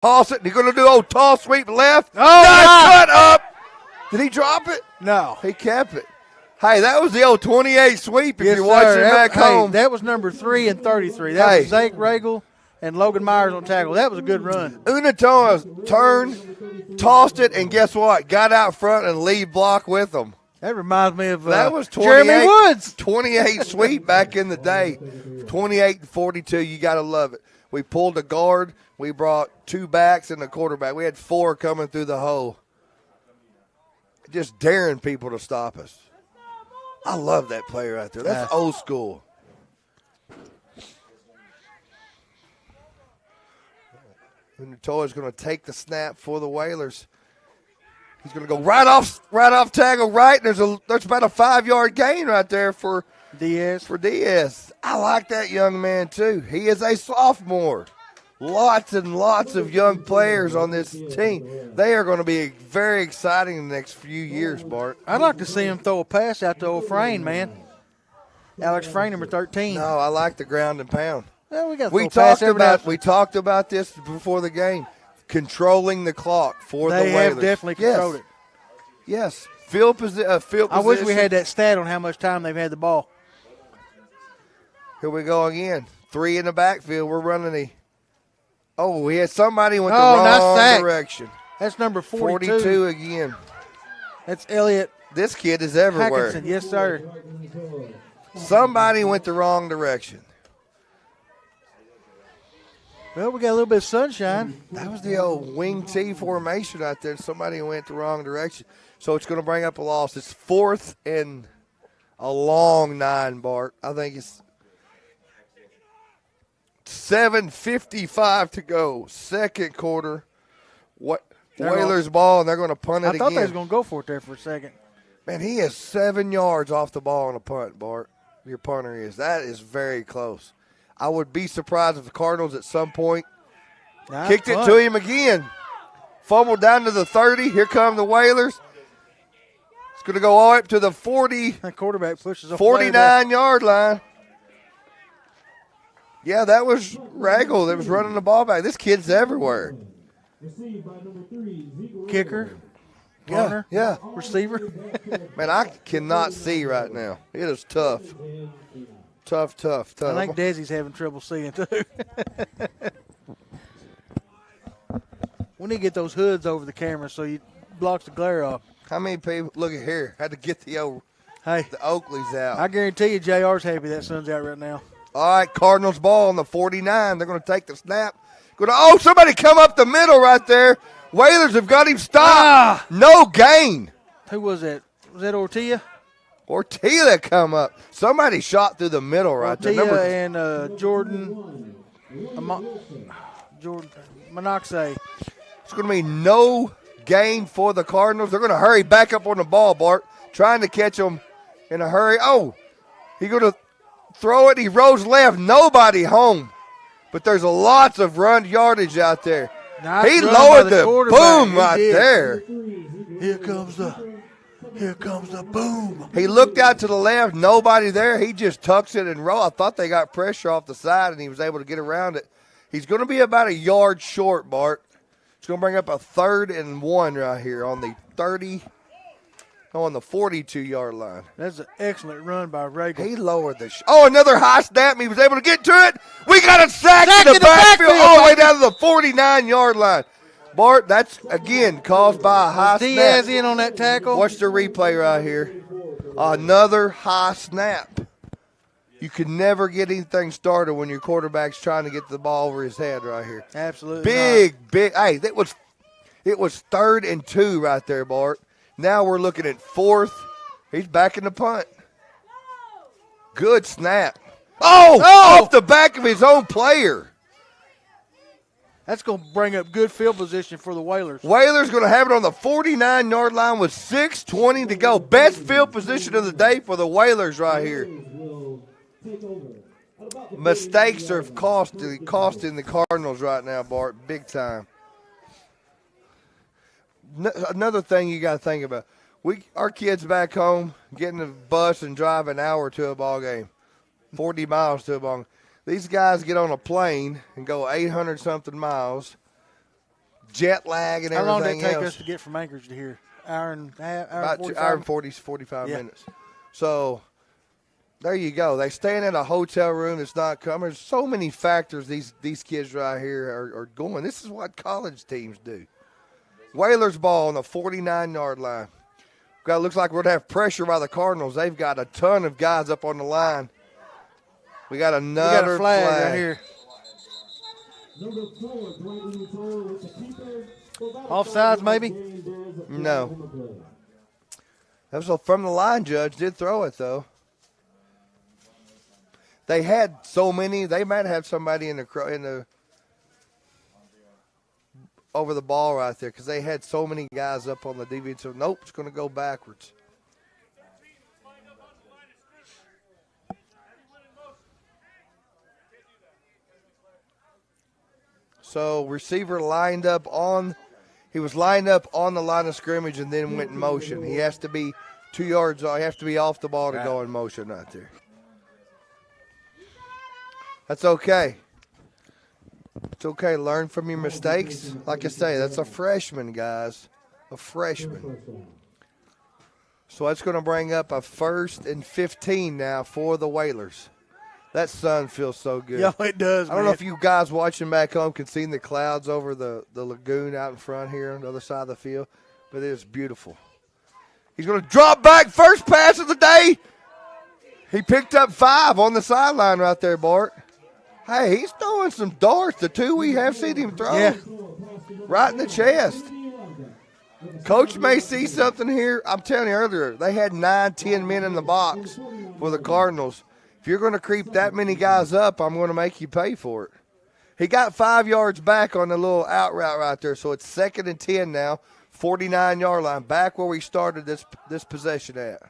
Toss it. And he's going to do old toss sweep left. Oh, nice cut up. Did he drop it? No. He kept it. Hey, that was the old 28 sweep if Yes, you're watching sir. back home. That was number 3 and 33. That was Zake Regal and Logan Myers on tackle. That was a good run. Unatoa turned, tossed it, and guess what? Got out front and lead block with them. That reminds me of that was Jeremy Woods. 28 sweep back in the day. 28 and 42. You got to love it. We pulled a guard. We brought 2 backs and a quarterback. We had 4 coming through the hole. Just daring people to stop us. I love that play right there. That's old school. Unatoa's going to take the snap for the Whalers. He's going to go right off tackle right. There's about a 5-yard gain right there for Diaz. I like that young man too. He is a sophomore. Lots and lots of young players on this team. They are going to be very exciting in the next few years, Bart. I'd like to see him throw a pass out to old Frayne, man. Alex Frayne, number 13. No, I like the ground and pound. Well, we talked about this before the game. Controlling the clock for the Whalers. They have definitely controlled it. Yes. Field position. I wish we had that stat on how much time they've had the ball. Here we go again. 3 in the backfield. We're running we had somebody went the wrong direction. That's number 42. 42 again. That's Elliott. This kid is everywhere. Hackinson. Yes, sir. Somebody went the wrong direction. Well, we got a little bit of sunshine. That was the old wing T formation out there. Somebody went the wrong direction. So it's going to bring up a loss. It's 4th and a long 9, Bart. I think it's 7:55 to go. Second quarter. Whalers ball, and they're going to punt it again. I thought they was going to go for it there for a second. Man, he is 7 yards off the ball on a punt, Bart. Your punter is. That is very close. I would be surprised if the Cardinals at some point kicked it to him again. Fumbled down to the 30. Here come the Whalers. It's going to go all up to the 40. That quarterback pushes a 49-yard line. Yeah, that was Regal that was running the ball back. This kid's everywhere. Kicker. Runner. Yeah. Receiver. Man, I cannot see right now. It is tough. Tough. I think Desi's having trouble seeing, too. We need to get those hoods over the camera so you blocks the glare off. How many people? Look at here. Had to get the Oakleys out. I guarantee you JR's happy that sun's out right now. All right, Cardinals ball on the 49. They're going to take the snap. Somebody come up the middle right there. Whalers have got him stopped. No gain. Who was that? Was that Ortilla? Ortilla come up. Somebody shot through the middle right there. Ortilla and Jordan Monoxide. It's going to be no gain for the Cardinals. They're going to hurry back up on the ball, Bart, trying to catch them in a hurry. He's going to throw it. He rolls left. Nobody home. But there's lots of run yardage out there. Nice he lowered the boom right there. Here comes the boom. He looked out to the left. Nobody there. He just tucks it and rolls. I thought they got pressure off the side, and he was able to get around it. He's going to be about a yard short, Bart. It's going to bring up a 3rd and 1 right here on the 42-yard line. That's an excellent run by Regal. He lowered the another high snap. He was able to get to it. We got a sack in the backfield all the way down to the 49-yard line. Bart, that's, again, caused by a high snap. Diaz in on that tackle. Watch the replay right here. Another high snap. You can never get anything started when your quarterback's trying to get the ball over his head right here. Absolutely. Big. Hey, it was 3rd and 2 right there, Bart. Now we're looking at 4th. He's back in the punt. Good snap. Off the back of his own player. That's going to bring up good field position for the Whalers. Whalers going to have it on the 49-yard line with 6:20 to go. Best field position of the day for the Whalers right here. Mistakes are costing the Cardinals right now, Bart, big time. Another thing you got to think about. Our kids back home getting a bus and drive an hour to a ball game, 40 miles to a ball game. These guys get on a plane and go 800-something miles jet lag and How long everything did it take else. us to get from Anchorage to here? Hour and 45 minutes. So there you go. They staying in a hotel room that's not coming. There's so many factors these kids right here are going. This is what college teams do. Whalers ball on the 49-yard line. Looks like we're going to have pressure by the Cardinals. They've got a ton of guys up on the line. We got another flag right here. Offsides, maybe? No. That was from the line judge. Did throw it, though. They had so many. They might have somebody in the over the ball right there because they had so many guys up on the DB. So, nope, it's going to go backwards. So, receiver lined up he was lined up on the line of scrimmage and then went in motion. He has to be 2 yards off. He has to be off the ball to go in motion right there. That's okay. It's okay. Learn from your mistakes. Like I say, that's a freshman, guys. A freshman. So that's going to bring up a 1st and 15 now for the Whalers. That sun feels so good. Yeah, it does, I don't know if you guys watching back home can see the clouds over the lagoon out in front here on the other side of the field, but it is beautiful. He's going to drop back. First pass of the day. He picked up 5 on the sideline right there, Bart. Hey, he's throwing some darts. The 2 we have seen him throw. Yeah. Right in the chest. Coach may see something here. I'm telling you earlier, they had 9, 10 men in the box for the Cardinals. If you're going to creep that many guys up, I'm going to make you pay for it. He got 5 yards back on the little out route right there, so it's 2nd and 10 now, 49-yard line, back where we started this possession at.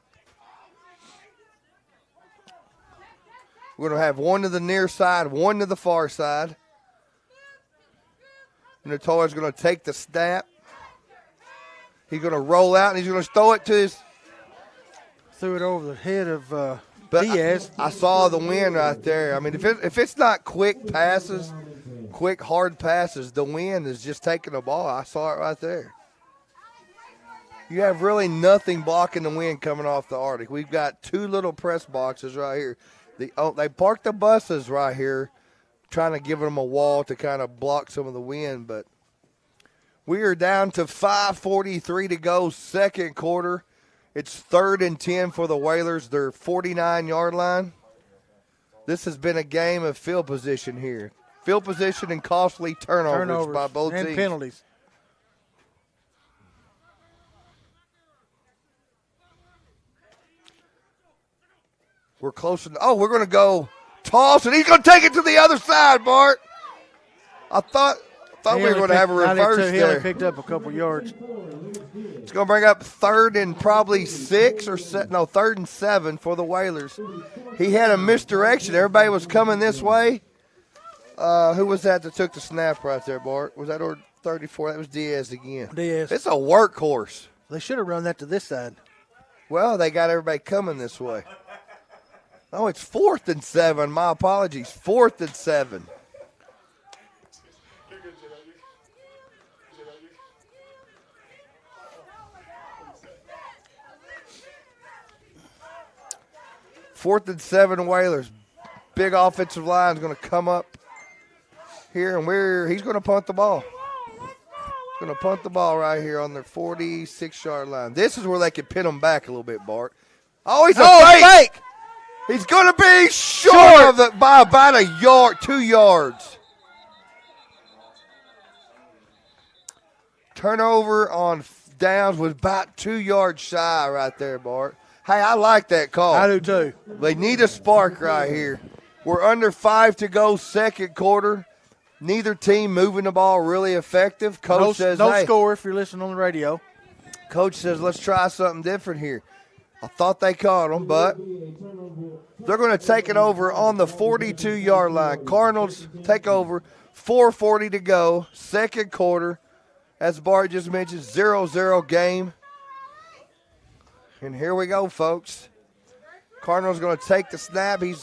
We're going to have one to the near side, one to the far side. And Natoya's going to take the snap. He's going to roll out, and he's going to throw it to his. Threw it over the head of Diaz. I saw the wind right there. I mean, if it's not quick passes, quick, hard passes, the wind is just taking the ball. I saw it right there. You have really nothing blocking the wind coming off the Arctic. We've got 2 little press boxes right here. They parked the buses right here, trying to give them a wall to kind of block some of the wind. But we are down to 5:43 to go, second quarter. It's 3rd and 10 for the Whalers, their 49-yard line. This has been a game of field position here. Field position and costly turnovers by both teams. And penalties. We're close. We're going to go toss, and he's going to take it to the other side, Bart. I thought we were going to have a reverse there. He only picked up a couple yards. It's going to bring up 3rd and probably 3rd and 7 for the Whalers. He had a misdirection. Everybody was coming this way. Who was that took the snap right there, Bart? Was that 34? That was Diaz again. Diaz. It's a workhorse. They should have run that to this side. Well, they got everybody coming this way. Oh, it's 4th and 7. My apologies. 4th and 7. Fourth and 7 Whalers. Big offensive line is going to come up here, and he's going to punt the ball. He's going to punt the ball right here on their 46-yard line. This is where they can pin them back a little bit, Bart. Oh, he's a fake. He's going to be short by about a yard, 2 yards. Turnover on downs was about 2 yards shy right there, Bart. Hey, I like that call. I do too. They need a spark right here. We're under 5 to go, second quarter. Neither team moving the ball really effective. Coach says, no score if you're listening on the radio. Coach says, let's try something different here. I thought they caught them, but they're going to take it over on the 42-yard line. Cardinals take over, 4:40 to go, second quarter. As Bart just mentioned, 0-0 game. And here we go, folks. Cardinals going to take the snap. He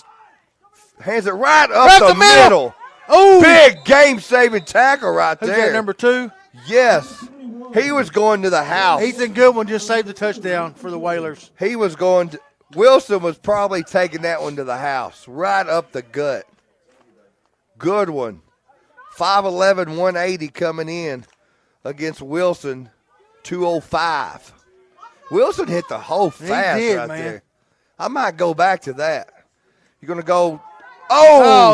hands it right up the middle. Oh, big game-saving tackle right who's there. that, number 2? Yes. He was going to the house. Ethan Goodwin just saved the touchdown for the Whalers. He was going to – Wilson was probably taking that one to the house, right up the gut. Good one. 5'11", 180 coming in against Wilson, 205. Wilson hit the hole fast right there. I might go back to that. You're going to go –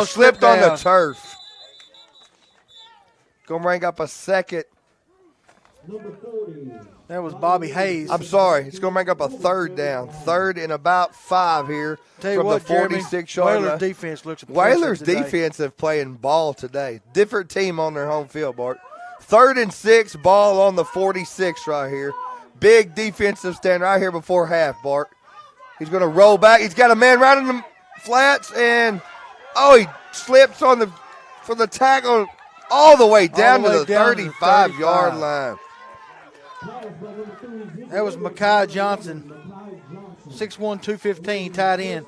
slipped on the turf. Going to bring up a second. That was Bobby Hayes. I'm sorry. It's going to make up a third down. Third and about 5 here from the 46-yard line. Whalers defense looks Whalers defense have playing ball today. Different team on their home field, Bart. 3rd and 6, ball on the 46 right here. Big defensive stand right here before half, Bart. He's going to roll back. He's got a man right in the flats, and, he slips for the tackle all the way down to the 35-yard line. That was Mekhi Johnson, 6'1", 215, tight end.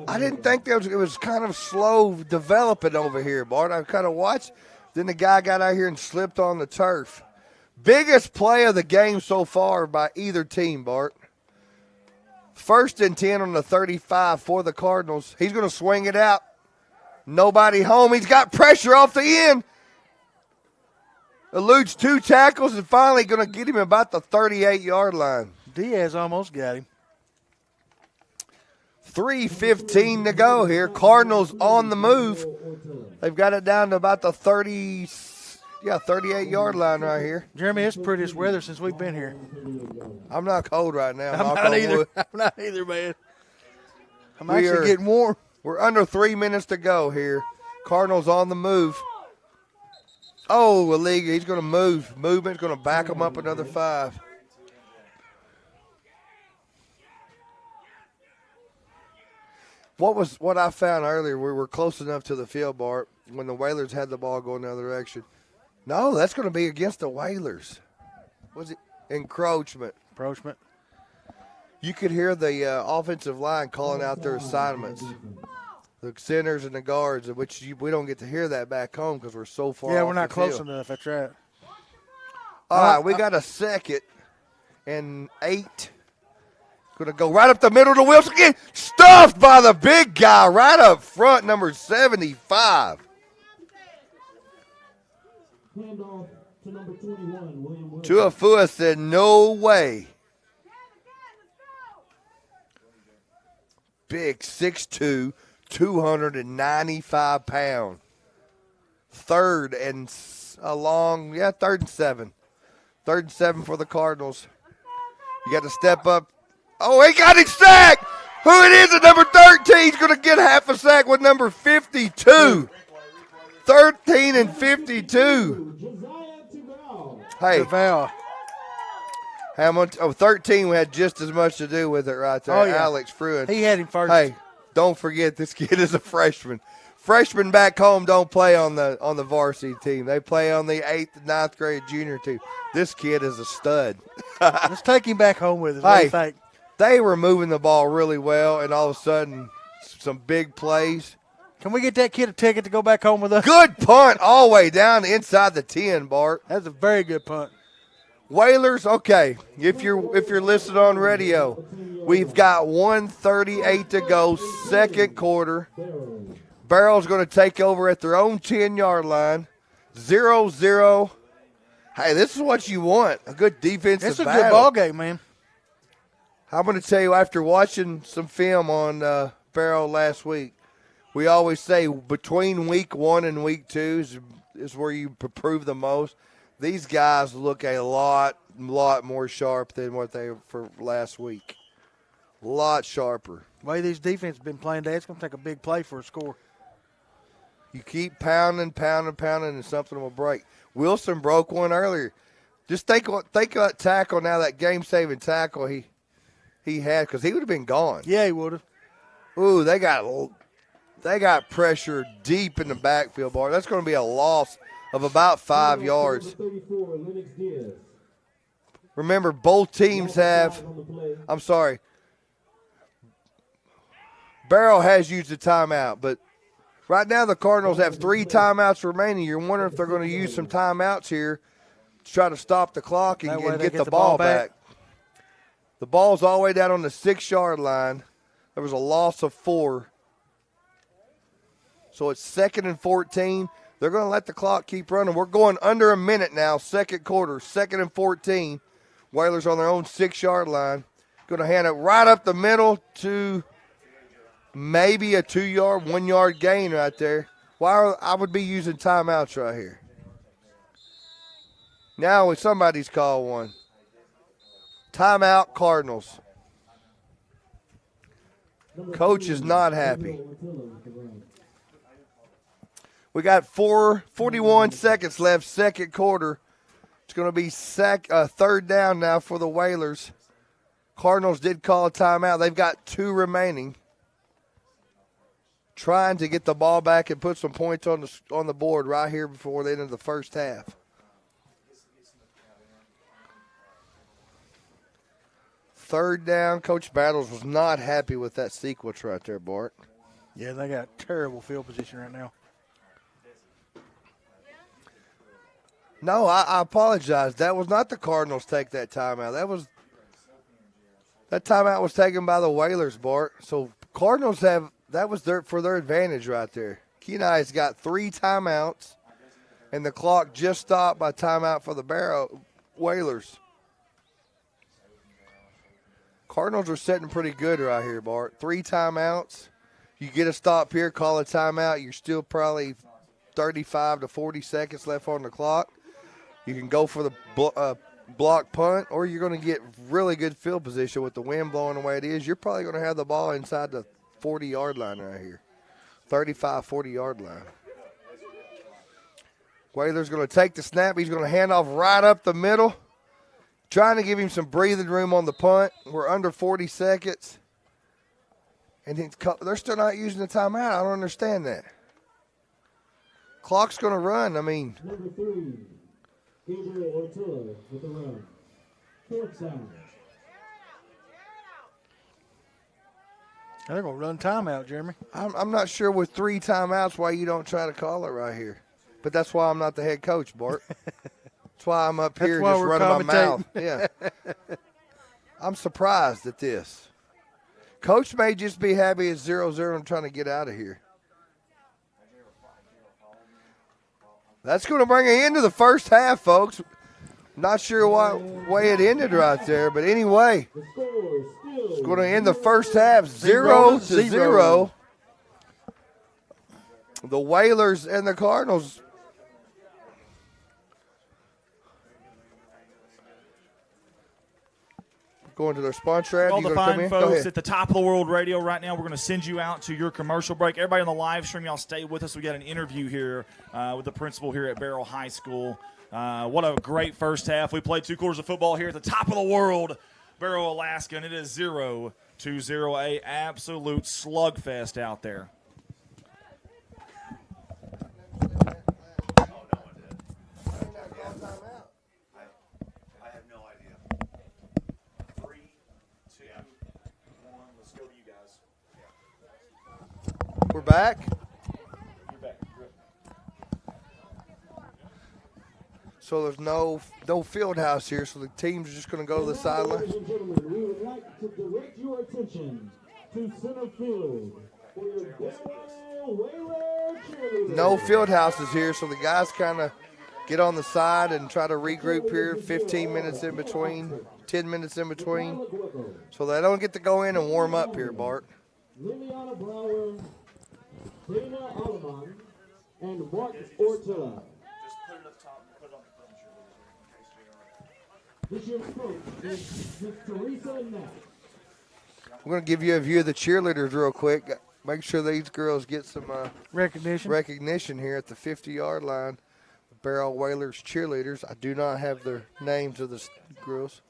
I didn't think it was kind of slow developing over here, Bart. I kind of watched. Then the guy got out here and slipped on the turf. Biggest play of the game so far by either team, Bart. 1st and 10 on the 35 for the Cardinals. He's going to swing it out. Nobody home. He's got pressure off the end. Eludes 2 tackles and finally going to get him about the 38-yard line. Diaz almost got him. 3:15 to go here. Cardinals on the move. They've got it down to about the 38-yard line right here. Jeremy, it's prettiest weather since we've been here. I'm not cold right now. I'm not either, man. I'm actually getting warm. We're under 3 minutes to go here. Cardinals on the move. Illegal. He's going to move. Movement's going to back him up another 5. What I found earlier, we were close enough to the field, Bart, when the Whalers had the ball going the other direction. No, that's going to be against the Whalers. Was it encroachment? Encroachment. You could hear the offensive line calling out their assignments. The centers and the guards, which we don't get to hear that back home because we're so far. Yeah, we're not close enough. That's right. All right, we got a 2nd and 8. Going to go right up the middle to Wilson again. Stuffed by the big guy right up front, number 75. Tuafua said, no way. Big 6'2", 295 pound. 3rd and 7. 3rd and 7 for the Cardinals. You got to step up. He got him sacked. Who it is at number 13 is going to get half a sack with number 52. 13 and 52. Hey. How much? 13 had just as much to do with it right there. Alex Fruin. He had him first. Hey, don't forget this kid is a freshman. Freshmen back home don't play on the varsity team. They play on the 8th and 9th grade junior team. This kid is a stud. Let's take him back home with us. What do you think? They were moving the ball really well, and all of a sudden, some big plays. Can we get that kid a ticket to go back home with us? Good punt all the way down inside the 10, Bart. That's a very good punt. Whalers, okay, if you're listening on radio, we've got 1:38 to go, 2nd quarter. Barrow's going to take over at their own 10-yard line. 0-0. Hey, this is what you want, a good defensive It's a battle. good ball game, man. I'm going to tell you, after watching some film on Barrow last week, we always say between week 1 and week 2 is where you prove the most. These guys look a lot more sharp than what they were for last week. A lot sharper. The way these defenses have been playing today, it's going to take a big play for a score. You keep pounding, and something will break. Wilson broke one earlier. Just think of that tackle now, that game-saving tackle he had, because he would have been gone. Yeah, he would have. Ooh, they got pressure deep in the backfield, Bart. That's going to be a loss of about 5 yards. Remember, both teams have – I'm sorry. Barrow has used a timeout, but Right now the Cardinals have 3 timeouts remaining. You're wondering if they're going to use some timeouts here to try to stop the clock and get the ball back. The ball's all the way down on the 6-yard line. There was a loss of 4. So it's 2nd and 14. They're going to let the clock keep running. We're going under a minute now, second quarter, 2nd and 14. Whalers on their own 6-yard line. Going to hand it right up the middle to maybe a 2-yard, 1-yard gain right there. I would be using timeouts right here. Now somebody's called one. Timeout, Cardinals. Coach is not happy. We got 41 seconds left, second quarter. It's going to be 3rd down now for the Whalers. Cardinals did call a timeout. They've got 2 remaining. Trying to get the ball back and put some points on the board right here before the end of the first half. Third down. Coach Battles was not happy with that sequence right there, Bart. Yeah, they got terrible field position right now. No, I apologize. That was not the Cardinals take that timeout. That timeout was taken by the Whalers, Bart. So Cardinals that was for their advantage right there. Kenai's got 3 timeouts, and the clock just stopped by timeout for the Barrow Whalers. Cardinals are sitting pretty good right here, Bart. 3 timeouts. You get a stop here, call a timeout. You're still probably 35 to 40 seconds left on the clock. You can go for the block punt, or you're going to get really good field position with the wind blowing the way it is. You're probably going to have the ball inside the 40-yard line right here, 35, 40-yard line. Whalers going to take the snap. He's going to hand off right up the middle, trying to give him some breathing room on the punt. We're under 40 seconds, and they're still not using the timeout. I don't understand that. Clock's going to run. I mean, Number 3, Gabriel Ortilla with the run. 4th down. They're going to run timeout, Jeremy. I'm not sure with 3 timeouts why you don't try to call it right here. But that's why I'm not the head coach, Bart. That's why I'm up here just running my mouth. Yeah. I'm surprised at this. Coach may just be happy it's 0-0 and trying to get out of here. That's going to bring an end to the first half, folks. Not sure what way it ended right there, but anyway, it's going to end the first half 0-0. The Whalers and the Cardinals. Going to their sponsor ad. All the fine folks at the Top of the World Radio right now, we're going to send you out to your commercial break. Everybody on the live stream, y'all stay with us. We got an interview here with the principal here at Barrow High School. What a great first half. We played 2 quarters of football here at the Top of the World, Barrow, Alaska, and it is 0-0, a absolute slugfest out there. We're back. So there's no field house here, so the team's just going to go to the sideline. Ladies and gentlemen, we would like to direct your attention to center field for your Barrow Whaler cheerleaders. No field houses here, so the guys kind of get on the side and try to regroup here. 15 minutes in between, 10 minutes in between, so they don't get to go in and warm up here, Bart. Liliana Brower, Dana Alleman, and Mark Ortilla. Just put it up top and put it on the This year's coach is Ms. Teresa Knapp. I'm going to give you a view of the cheerleaders real quick. Make sure these girls get some recognition here at the 50-yard line. Barrow Whalers cheerleaders. I do not have the names of the girls.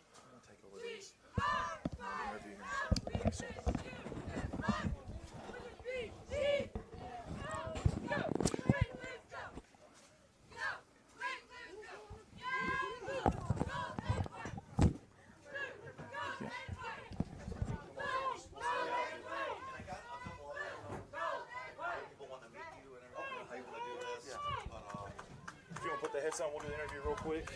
heads on. We'll do the interview real quick.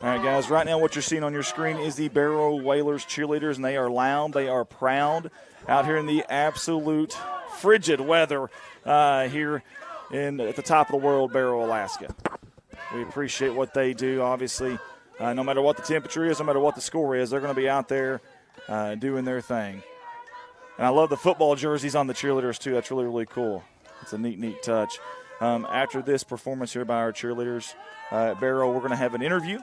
All right, guys, right now what you're seeing on your screen is the Barrow Whalers cheerleaders, and they are loud. They are proud out here in the absolute frigid weather here at the top of the world, Barrow, Alaska. We appreciate what they do, obviously. No matter what the temperature is, no matter what the score is, they're going to be out there doing their thing. And I love the football jerseys on the cheerleaders, too. That's really, really cool. It's a neat, neat touch. After this performance here by our cheerleaders at Barrow, we're going to have an interview.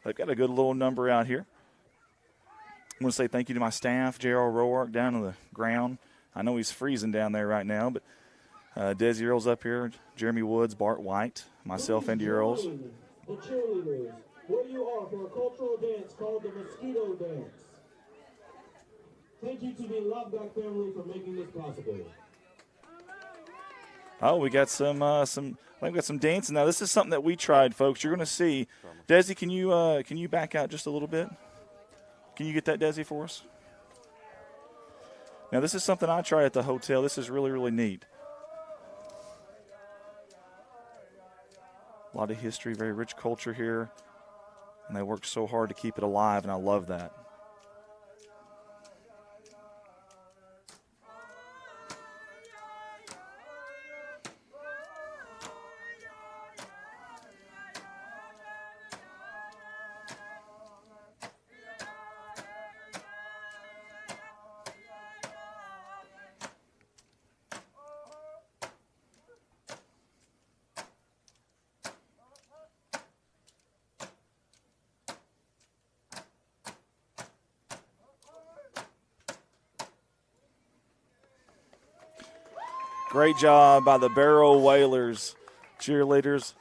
They've got a good little number out here. I want to say thank you to my staff, J.R. Roark down on the ground. I know he's freezing down there right now, but Desi Earls up here, Jeremy Woods, Bart White, myself, Andy Earls. The cheerleaders, where you are for a cultural dance called the Mosquito Dance. Thank you to the Loveback family for making this possible. Oh, we got some. I think we got some dancing now. This is something that we tried, folks. You're going to see. Desi, can you back out just a little bit? Can you get that, Desi, for us? Now, this is something I tried at the hotel. This is really, really neat. A lot of history, very rich culture here, and they worked so hard to keep it alive, and I love that. Great job by the Barrow Whalers cheerleaders.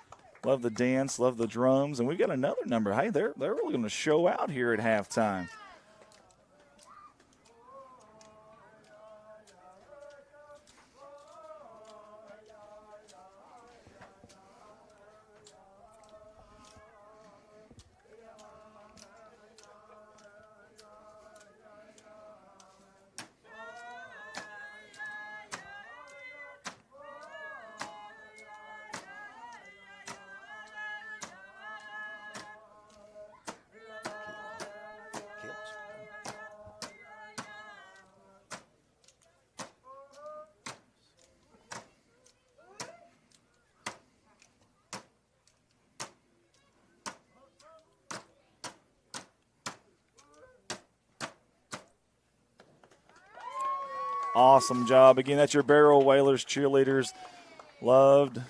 Love the dance, love the drums, and we got another number. Hey, they're really going to show out here at halftime. Awesome job. Again, that's your Barrow Whalers cheerleaders. Loved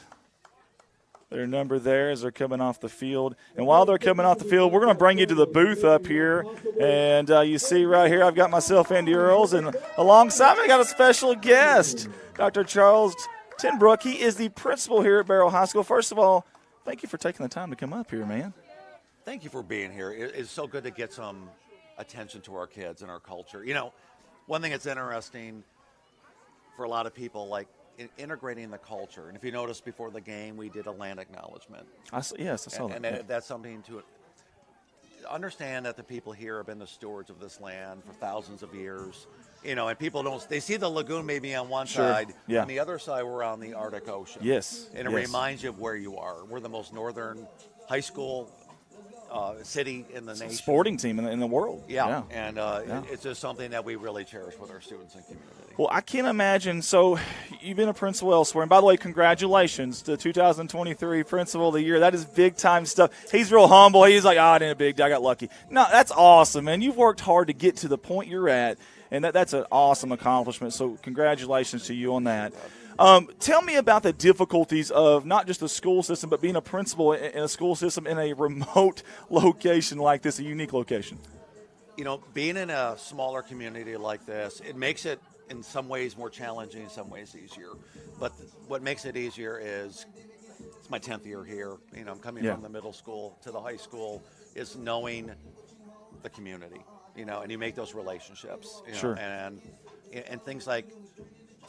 their number there as they're coming off the field. And while they're coming off the field, we're going to bring you to the booth up here. And you see right here, I've got myself, Andy Earls, and alongside me, I got a special guest, Dr. Charles Tenbrook. He is the principal here at Barrow High School. First of all, thank you for taking the time to come up here, man. Thank you for being here. It's so good to get some attention to our kids and our culture. You know, one thing that's interesting for a lot of people, like integrating the culture. And if you notice before the game, we did a land acknowledgement. Yes, I saw that. And that's something to understand that the people here have been the stewards of this land for thousands of years. You know, and people they see the lagoon maybe on one side. Yeah. On the other side, we're on the Arctic Ocean. Yes. And it reminds you of where you are. We're the most northern high school city in the nation. Sporting team in the world. Yeah. And it's just something that we really cherish with our students and community. Well, I can't imagine. So you've been a principal elsewhere. And by the way, congratulations to 2023 Principal of the Year. That is big-time stuff. He's real humble. He's like, it ain't a big deal. I got lucky. No, that's awesome, man. You've worked hard to get to the point you're at, and that's an awesome accomplishment. So congratulations to you on that. Tell me about the difficulties of not just the school system, but being a principal in a school system in a remote location like this, a unique location. You know, being in a smaller community like this, it makes it in some ways more challenging, in some ways easier. But what makes it easier is it's my 10th year here. You know, I'm coming from the middle school to the high school, is knowing the community, you know, and you make those relationships. You know, and things like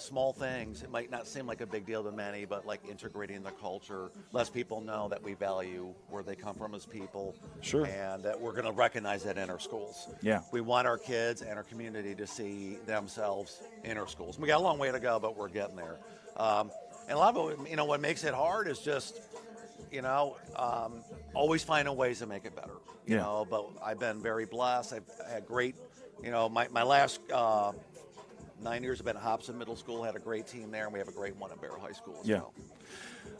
small things. It might not seem like a big deal to many, but like integrating the culture, lets people know that we value where they come from as people. Sure. And that we're going to recognize that in our schools. Yeah. We want our kids and our community to see themselves in our schools. We got a long way to go, but we're getting there. And a lot of it, what makes it hard is just, always finding ways to make it better. But I've been very blessed. I've had great, my last 9 years I've been at Hobson Middle School, had a great team there, and we have a great one at Barrow High School as well.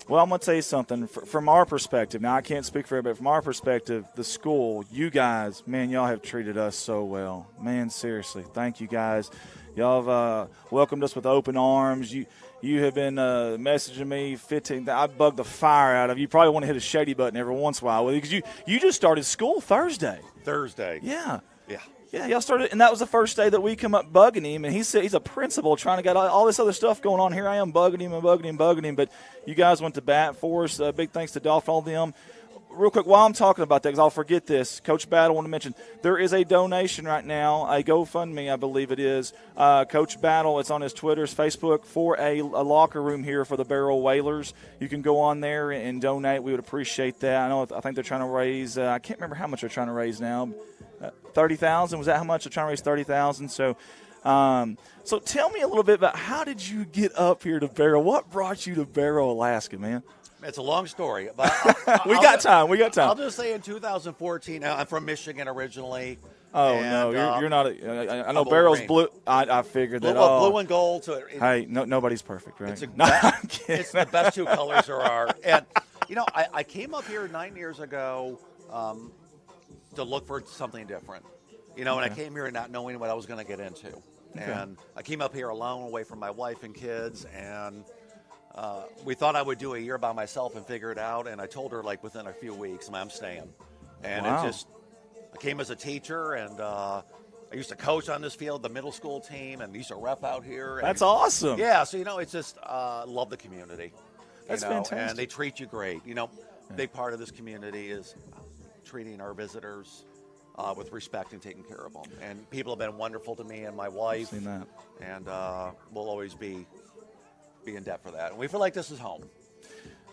Well, I'm going to tell you something. From our perspective, now I can't speak for everybody, from our perspective, the school, you guys, man, y'all have treated us so well. Man, seriously, thank you guys. Y'all have welcomed us with open arms. You have been messaging me 15. I bugged the fire out of you. You probably want to hit a shady button every once in a while with you because you just started school Thursday. Yeah. Yeah, y'all started, and that was the first day that we come up bugging him, and he said he's a principal trying to get all this other stuff going on. Here I am bugging him, but you guys went to bat for us. Big thanks to Dolph and all them. Real quick, while I'm talking about that, because I'll forget this, Coach Battle wanted to mention, there is a donation right now, a GoFundMe, I believe it is. Coach Battle, it's on his Twitter, his Facebook, for a locker room here for the Barrow Whalers. You can go on there and donate. We would appreciate that. I think they're trying to raise, I can't remember how much they're trying to raise now. 30,000, was that how much? They're trying to raise 30,000. So tell me a little bit about how did you get up here to Barrow? What brought you to Barrow, Alaska, man? It's a long story. But we got time. I'll just say in 2014, I'm from Michigan originally. Oh, and, no, you're not. I know Barrow's blue. I figured that. Blue and gold. So nobody's perfect, right? It's the best two colors there are. And, I came up here 9 years ago to look for something different. And I came here not knowing what I was going to get into. Okay. And I came up here alone, away from my wife and kids, and we thought I would do a year by myself and figure it out. And I told her, within a few weeks, I'm staying. And I came as a teacher, and I used to coach on this field, the middle school team, and used to rep out here. That's awesome. Yeah, so, it's just love the community. That's fantastic. And they treat you great. Big part of this community is treating our visitors with respect and taking care of them. And people have been wonderful to me and my wife. I've seen that. And we'll always be in debt for that. And we feel like this is home.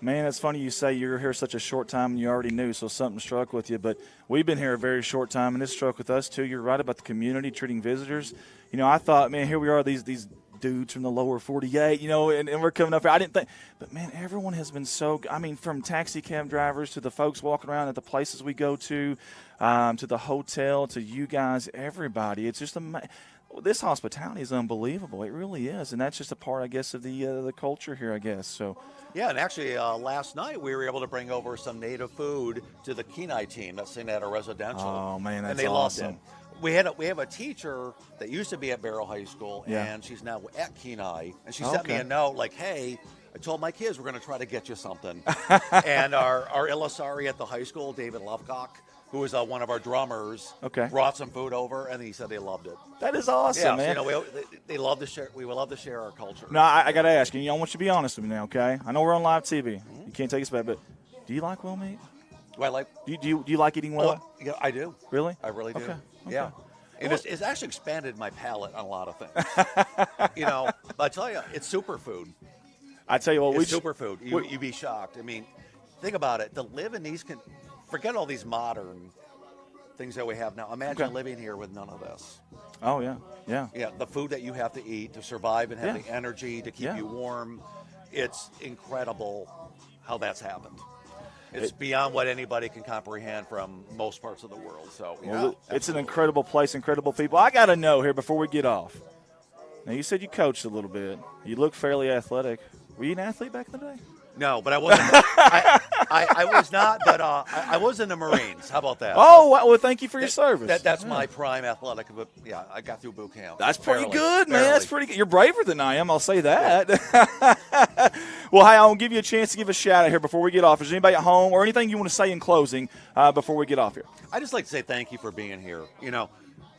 Man, it's funny you say you're here such a short time and you already knew, so something struck with you. But we've been here a very short time, and it struck with us too. You're right about the community treating visitors. I thought, man, here we are, these dudes from the lower 48, and we're coming up here. I didn't think, but man, everyone has been so, from taxi cab drivers to the folks walking around at the places we go to the hotel, to you guys, everybody. It's just this hospitality is unbelievable. It really is, and that's just a part, I guess, of the culture here, I guess. So. Yeah, and actually last night we were able to bring over some native food to the Kenai team that's in at a residential. Oh man, that's and they awesome. Loved it. We have a teacher that used to be at Barrow High School, and she's now at Kenai. And she sent me a note hey, I told my kids we're going to try to get you something. And our Ilisari at the high school, David Lovecock, who was one of our drummers, brought some food over, and he said they loved it. That is awesome, man. So, they love to share. We would love to share our culture. No, I got to ask you. I want you to be honest with me now, okay? I know we're on live TV. You can't take us back, but do you like whale meat? Do I like? Do you like eating whale? Yeah, I do. Really? I really do. Okay. Yeah. And it's actually expanded my palate on a lot of things. But I tell you, it's superfood. I tell you what, it's superfood. You'd be shocked. Think about it. To live in these, forget all these modern things that we have now. Imagine living here with none of this. Oh, yeah. Yeah. Yeah, the food that you have to eat to survive and have the energy to keep you warm. It's incredible how that's happened. It's beyond what anybody can comprehend from most parts of the world. So, it's an incredible place, incredible people. I got to know here before we get off. Now, you said you coached a little bit. You look fairly athletic. Were you an athlete back in the day? No, but I wasn't. I was not, but I was in the Marines. How about that? Oh, well, thank you for your service. That's my prime athletic. But yeah, I got through boot camp. That's pretty good, man. That's pretty good. You're braver than I am, I'll say that. Well, hey, I'll give you a chance to give a shout out here before we get off. Is there anybody at home or anything you want to say in closing before we get off here? I just like to say thank you for being here.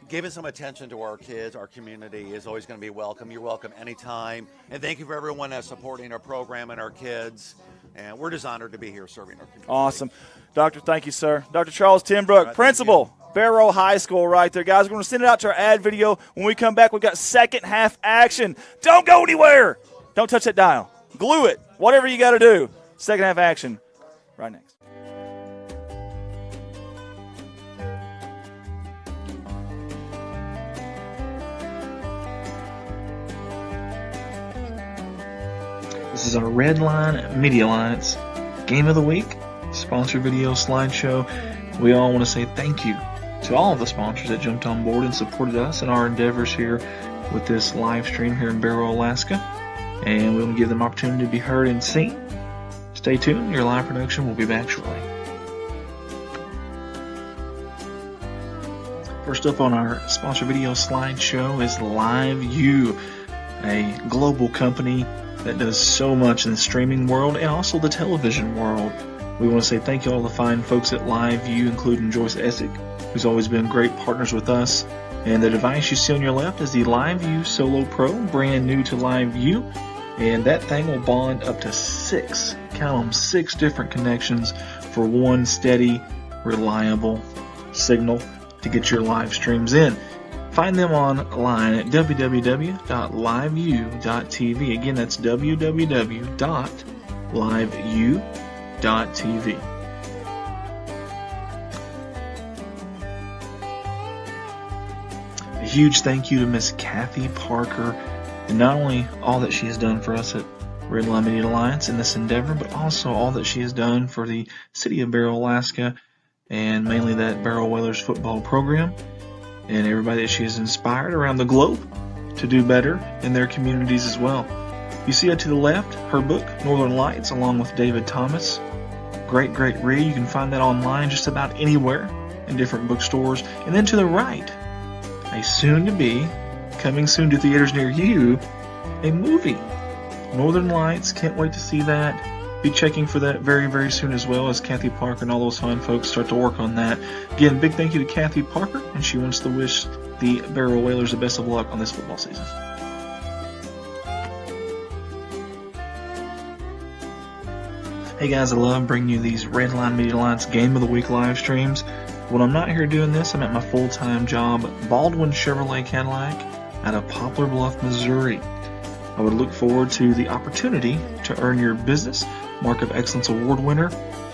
Giving some attention to our kids, our community is always going to be welcome. You're welcome anytime. And thank you for everyone that's supporting our program and our kids. And we're just honored to be here serving our community. Awesome. Doctor, thank you, sir. Dr. Charles Timbrook, principal, Barrow High School right there. Guys, we're going to send it out to our ad video. When we come back, we've got second half action. Don't go anywhere. Don't touch that dial. Glue it. Whatever you got to do. Second half action right next. This is our Redline Media Alliance Game of the Week sponsor video slideshow. We all want to say thank you to all of the sponsors that jumped on board and supported us in our endeavors here with this live stream here in Barrow, Alaska. And we want to give them opportunity to be heard and seen. Stay tuned. Your live production will be back shortly. First up on our sponsor video slideshow is LiveU, a global company that does so much in the streaming world and also the television world. We want to say thank you to all the fine folks at LiveU, including Joyce Essick, who's always been great partners with us. And the device you see on your left is the LiveU Solo Pro, brand new to LiveU. And that thing will bond up to 6, count them, 6 different connections for one steady, reliable signal to get your live streams in. Find them online at www.liveu.tv. Again, that's www.liveu.tv. A huge thank you to Miss Kathy Parker, and not only all that she has done for us at Redline Media Alliance in this endeavor, but also all that she has done for the city of Barrow, Alaska, and mainly that Barrow Whalers football program, and everybody that she has inspired around the globe to do better in their communities as well. You see to the left, her book, Northern Lights, along with David Thomas. Great, great read. You can find that online just about anywhere in different bookstores. And then to the right, a soon-to-be, coming soon to theaters near you, a movie. Northern Lights, can't wait to see that. Be checking for that very, very soon as well as Kathy Parker and all those fine folks start to work on that. Again, big thank you to Kathy Parker, and she wants to wish the Barrow Whalers the best of luck on this football season. Hey guys, I love bringing you these Redline Media Alliance Game of the Week live streams. When I'm not here doing this, I'm at my full-time job, Baldwin Chevrolet Cadillac, out of Poplar Bluff, Missouri. I would look forward to the opportunity to earn your Business Mark of Excellence Award winner.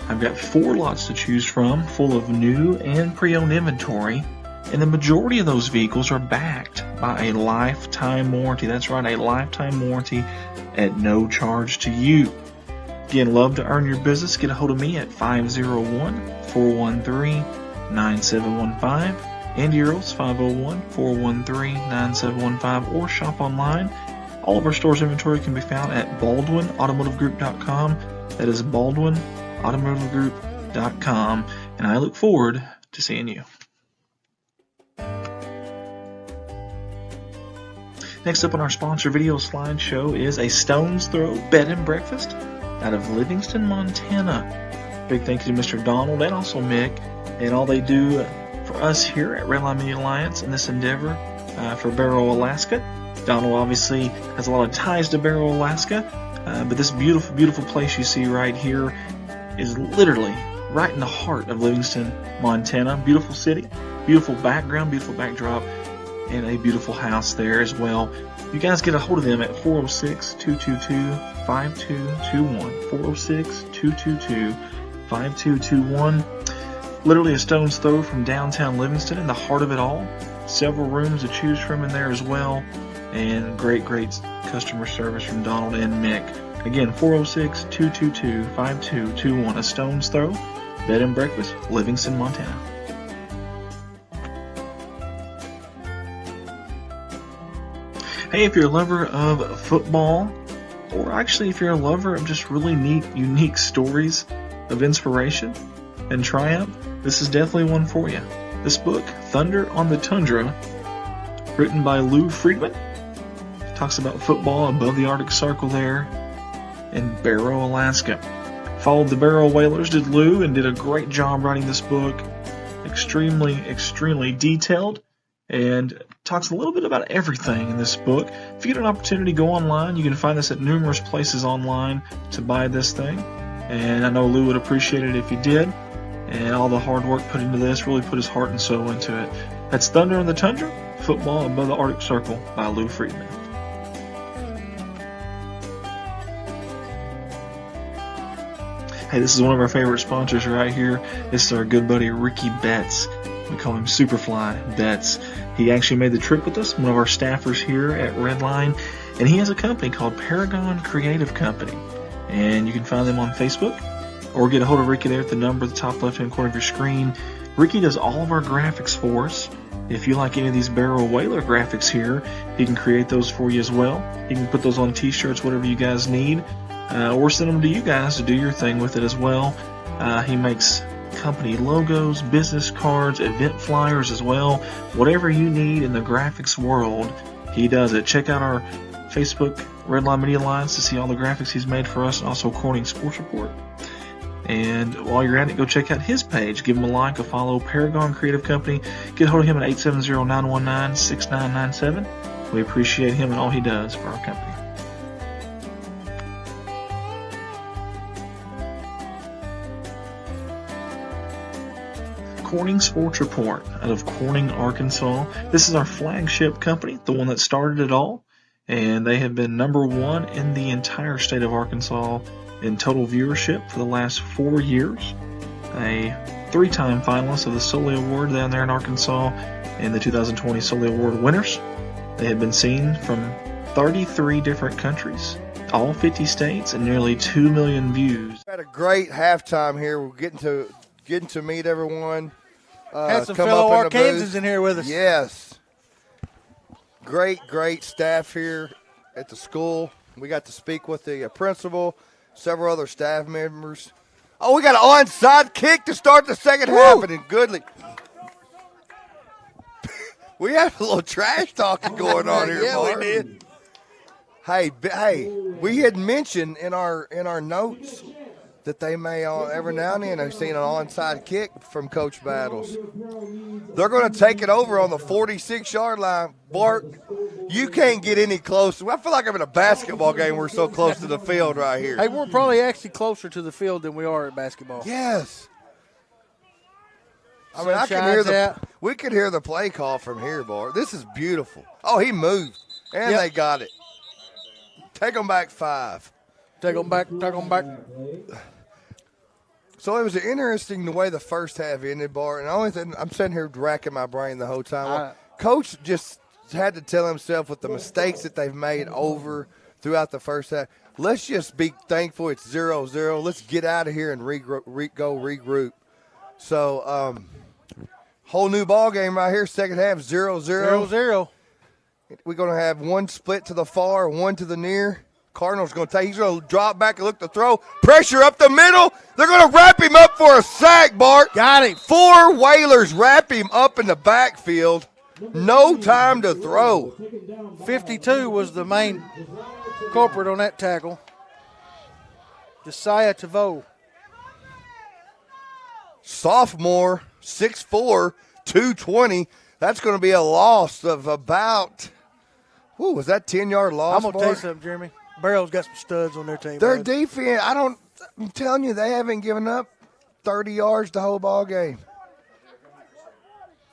I've got 4 lots to choose from, full of new and pre-owned inventory, and the majority of those vehicles are backed by a lifetime warranty. That's right, a lifetime warranty at no charge to you. Again, love to earn your business. Get a hold of me at 501-413-9715. Andy Earls, 501-413-9715, or shop online. All of our store's inventory can be found at BaldwinAutomotiveGroup.com. That is BaldwinAutomotiveGroup.com. And I look forward to seeing you. Next up on our sponsor video slideshow is a stone's throw bed and breakfast out of Livingston, Montana. Big thank you to Mr. Donald and also Mick and all they do for us here at Redline Media Alliance in this endeavor for Barrow, Alaska. Donald obviously has a lot of ties to Barrow, Alaska, but this beautiful, beautiful place you see right here is literally right in the heart of Livingston, Montana. Beautiful city, beautiful background, beautiful backdrop, and a beautiful house there as well. You guys get a hold of them at 406-222-5221. 406-222-5221. Literally a stone's throw from downtown Livingston, in the heart of it all. Several rooms to choose from in there as well. And great, great customer service from Donald and Mick. Again, 406-222-5221. A stone's throw, bed and breakfast, Livingston, Montana. Hey, if you're a lover of football, or actually if you're a lover of just really neat, unique stories of inspiration and triumph, this is definitely one for you. This book, Thunder on the Tundra, written by Lou Friedman, talks about football above the Arctic Circle there in Barrow, Alaska. Followed the Barrow Whalers, did Lou, and did a great job writing this book. Extremely, extremely detailed, and talks a little bit about everything in this book. If you get an opportunity, go online. You can find this at numerous places online to buy this thing. And I know Lou would appreciate it if you did. and all the hard work put into this, really put his heart and soul into it. That's Thunder in the Tundra, Football Above the Arctic Circle by Lou Friedman. Hey, this is one of our favorite sponsors right here. This is our good buddy Ricky Betts. We call him Superfly Betts. He actually made the trip with us, one of our staffers here at Redline, and he has a company called Paragon Creative Company. And you can find them on Facebook or get a hold of Ricky there at the number at the top left-hand corner of your screen. Ricky does all of our graphics for us. If you like any of these Barrow Whaler graphics here, he can create those for you as well. He can put those on t-shirts, whatever you guys need. Or send them to you guys to do your thing with it as well. He makes company logos, business cards, event flyers as well. Whatever you need in the graphics world, he does it. Check out our Facebook Redline Media Alliance to see all the graphics he's made for us, and also Corning Sports Report. And while you're at it, go check out his page. Give him a like, a follow, Paragon Creative Company. Get a hold of him at 870-919-6997. We appreciate him and all he does for our company. Corning Sports Report out of Corning, Arkansas. This is our flagship company, the one that started it all, and they have been #1 in the entire state of Arkansas in total viewership for the last 4 years. A 3-time finalist of the Soli Award down there in Arkansas, and the 2020 Soli Award winners. They have been seen from 33 different countries, all 50 states, and nearly 2 million views. We had a great halftime here. We're getting to meet everyone. Had some fellow Arkansans in here with us. Yes. Great staff here at the school. We got to speak with the principal, several other staff members. Oh, we got an onside kick to start the second half, and Goodley. We had a little trash talking going on here. Yeah, Mark. we did. Hey, we had mentioned in our notes that they may every now and then have seen an onside kick from Coach Battles. They're going to take it over on the 46-yard line. Bart, you can't get any closer. I feel like I'm in a basketball game. We're so close to the field right here. Hey, we're probably actually closer to the field than we are at basketball. Yes. I mean, Sun I can hear shines out. we could hear the play call from here, Bart. This is beautiful. Oh, he moved, and they got it. Take them back 5. Take them back. So it was interesting the way the first half ended, Bart. And the only thing, I'm sitting here racking my brain the whole time. Coach just had to tell himself with the mistakes that they've made over throughout the first half, let's just be thankful it's 0-0. Let's get out of here and regroup. So whole new ball game right here, second half, 0-0. 0-0. We're going to have one split to the far, one to the near. Cardinals going to he's going to drop back and look to throw. Pressure up the middle. They're going to wrap him up for a sack, Bart. Got him. 4 Whalers wrap him up in the backfield. No time to throw. 52 was the main culprit on that tackle. Josiah Tavo. Sophomore, 6'4", 220. That's going to be a loss of about, was that 10-yard loss? I'm going to tell you something, Jeremy. Barrow's got some studs on their team. Their defense, I'm telling you, they haven't given up 30 yards the whole ball game.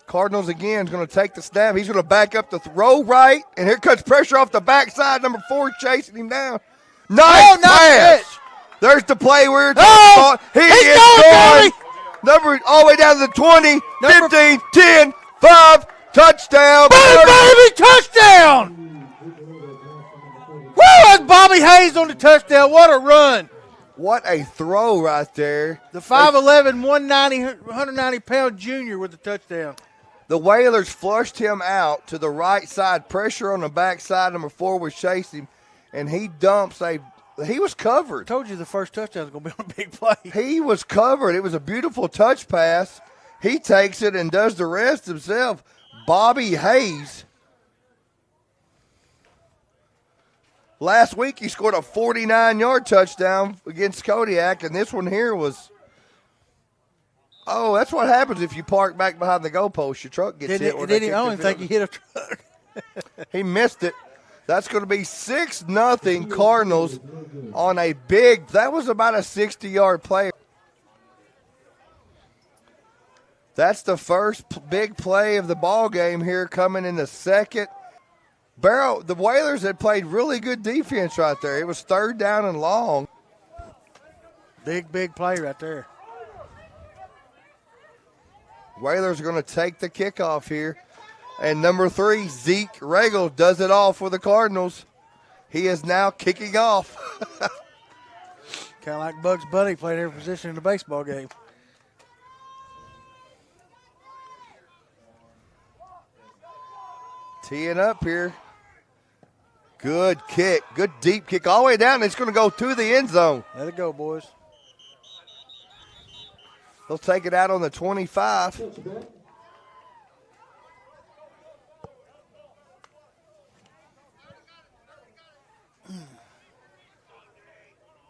Cardinals again is going to take the snap. He's going to back up the throw right, and here comes pressure off the backside. Number 4 chasing him down. Nice pass. There's the play where it's He is gone. Number all the way down to the 20, 15, 10, 5, touchdown. Baby, touchdown! Woo, that's Bobby Hayes on the touchdown. What a run. What a throw right there. The 5'11", 190-pound junior with the touchdown. The Whalers flushed him out to the right side. Pressure on the backside. Number 4 was chasing him, and he dumps he was covered. I told you the first touchdown was going to be on a big play. He was covered. It was a beautiful touch pass. He takes it and does the rest himself. Bobby Hayes. Last week he scored a 49-yard touchdown against Kodiak, and this one here was that's what happens if you park back behind the goalpost. Your truck gets hit. I don't even think he hit a truck. He missed it. That's going to be 6-0 Cardinals on a big – that was about a 60-yard play. That's the first big play of the ball game here coming in the second. Barrow, the Whalers had played really good defense right there. It was 3rd down and long. Big play right there. Whalers are going to take the kickoff here. And number 3, Zeke Regal, does it all for the Cardinals. He is now kicking off. Kind of like Bugs Bunny playing every position in the baseball game. Teeing up here. Good kick. Good deep kick all the way down. It's going to go to the end zone. Let it go, boys. They'll take it out on the 25.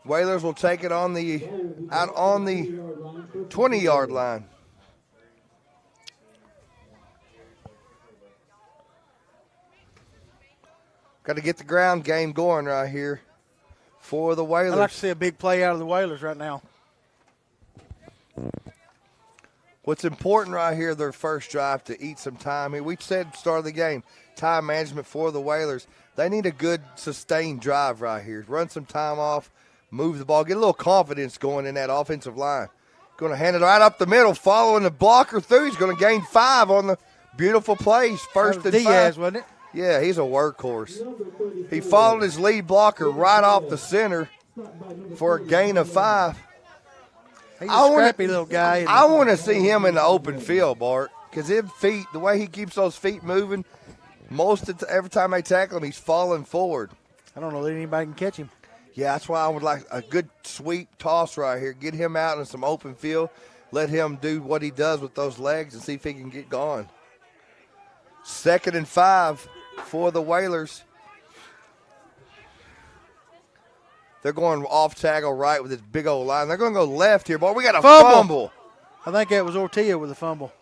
Whalers will take it out on the 20-yard line. Got to get the ground game going right here for the Whalers. I'd like to see a big play out of the Whalers right now. What's important right here, their first drive, to eat some time. We said at the start of the game, time management for the Whalers. They need a good sustained drive right here. Run some time off, move the ball, get a little confidence going in that offensive line. Going to hand it right up the middle, following the blocker through. He's going to gain 5 on the beautiful plays. First and 5. Diaz, wasn't it? Yeah, he's a workhorse. He followed his lead blocker right off the center for a gain of 5. He's a scrappy little guy. I want to see him in the open field, Bart, because his feet, the way he keeps those feet moving, every time they tackle him, he's falling forward. I don't know that anybody can catch him. Yeah, that's why I would like a good sweep toss right here. Get him out in some open field. Let him do what he does with those legs and see if he can get going. 2nd and 5 for the Whalers. They're going off tackle right with this big old line. They're going to go left here, boy. We got a fumble. I think that was Ortega with the fumble.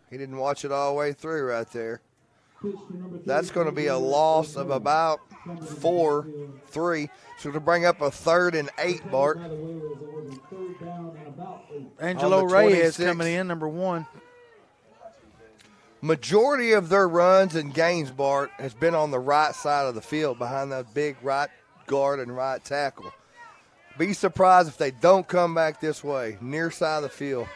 He didn't watch it all the way through right there. That's going to be a loss of about 4-3. So to bring up a 3rd and 8, Bart. Angelo Reyes coming in, number 1. Majority of their runs and gains, Bart, has been on the right side of the field behind that big right guard and right tackle. Be surprised if they don't come back this way, near side of the field.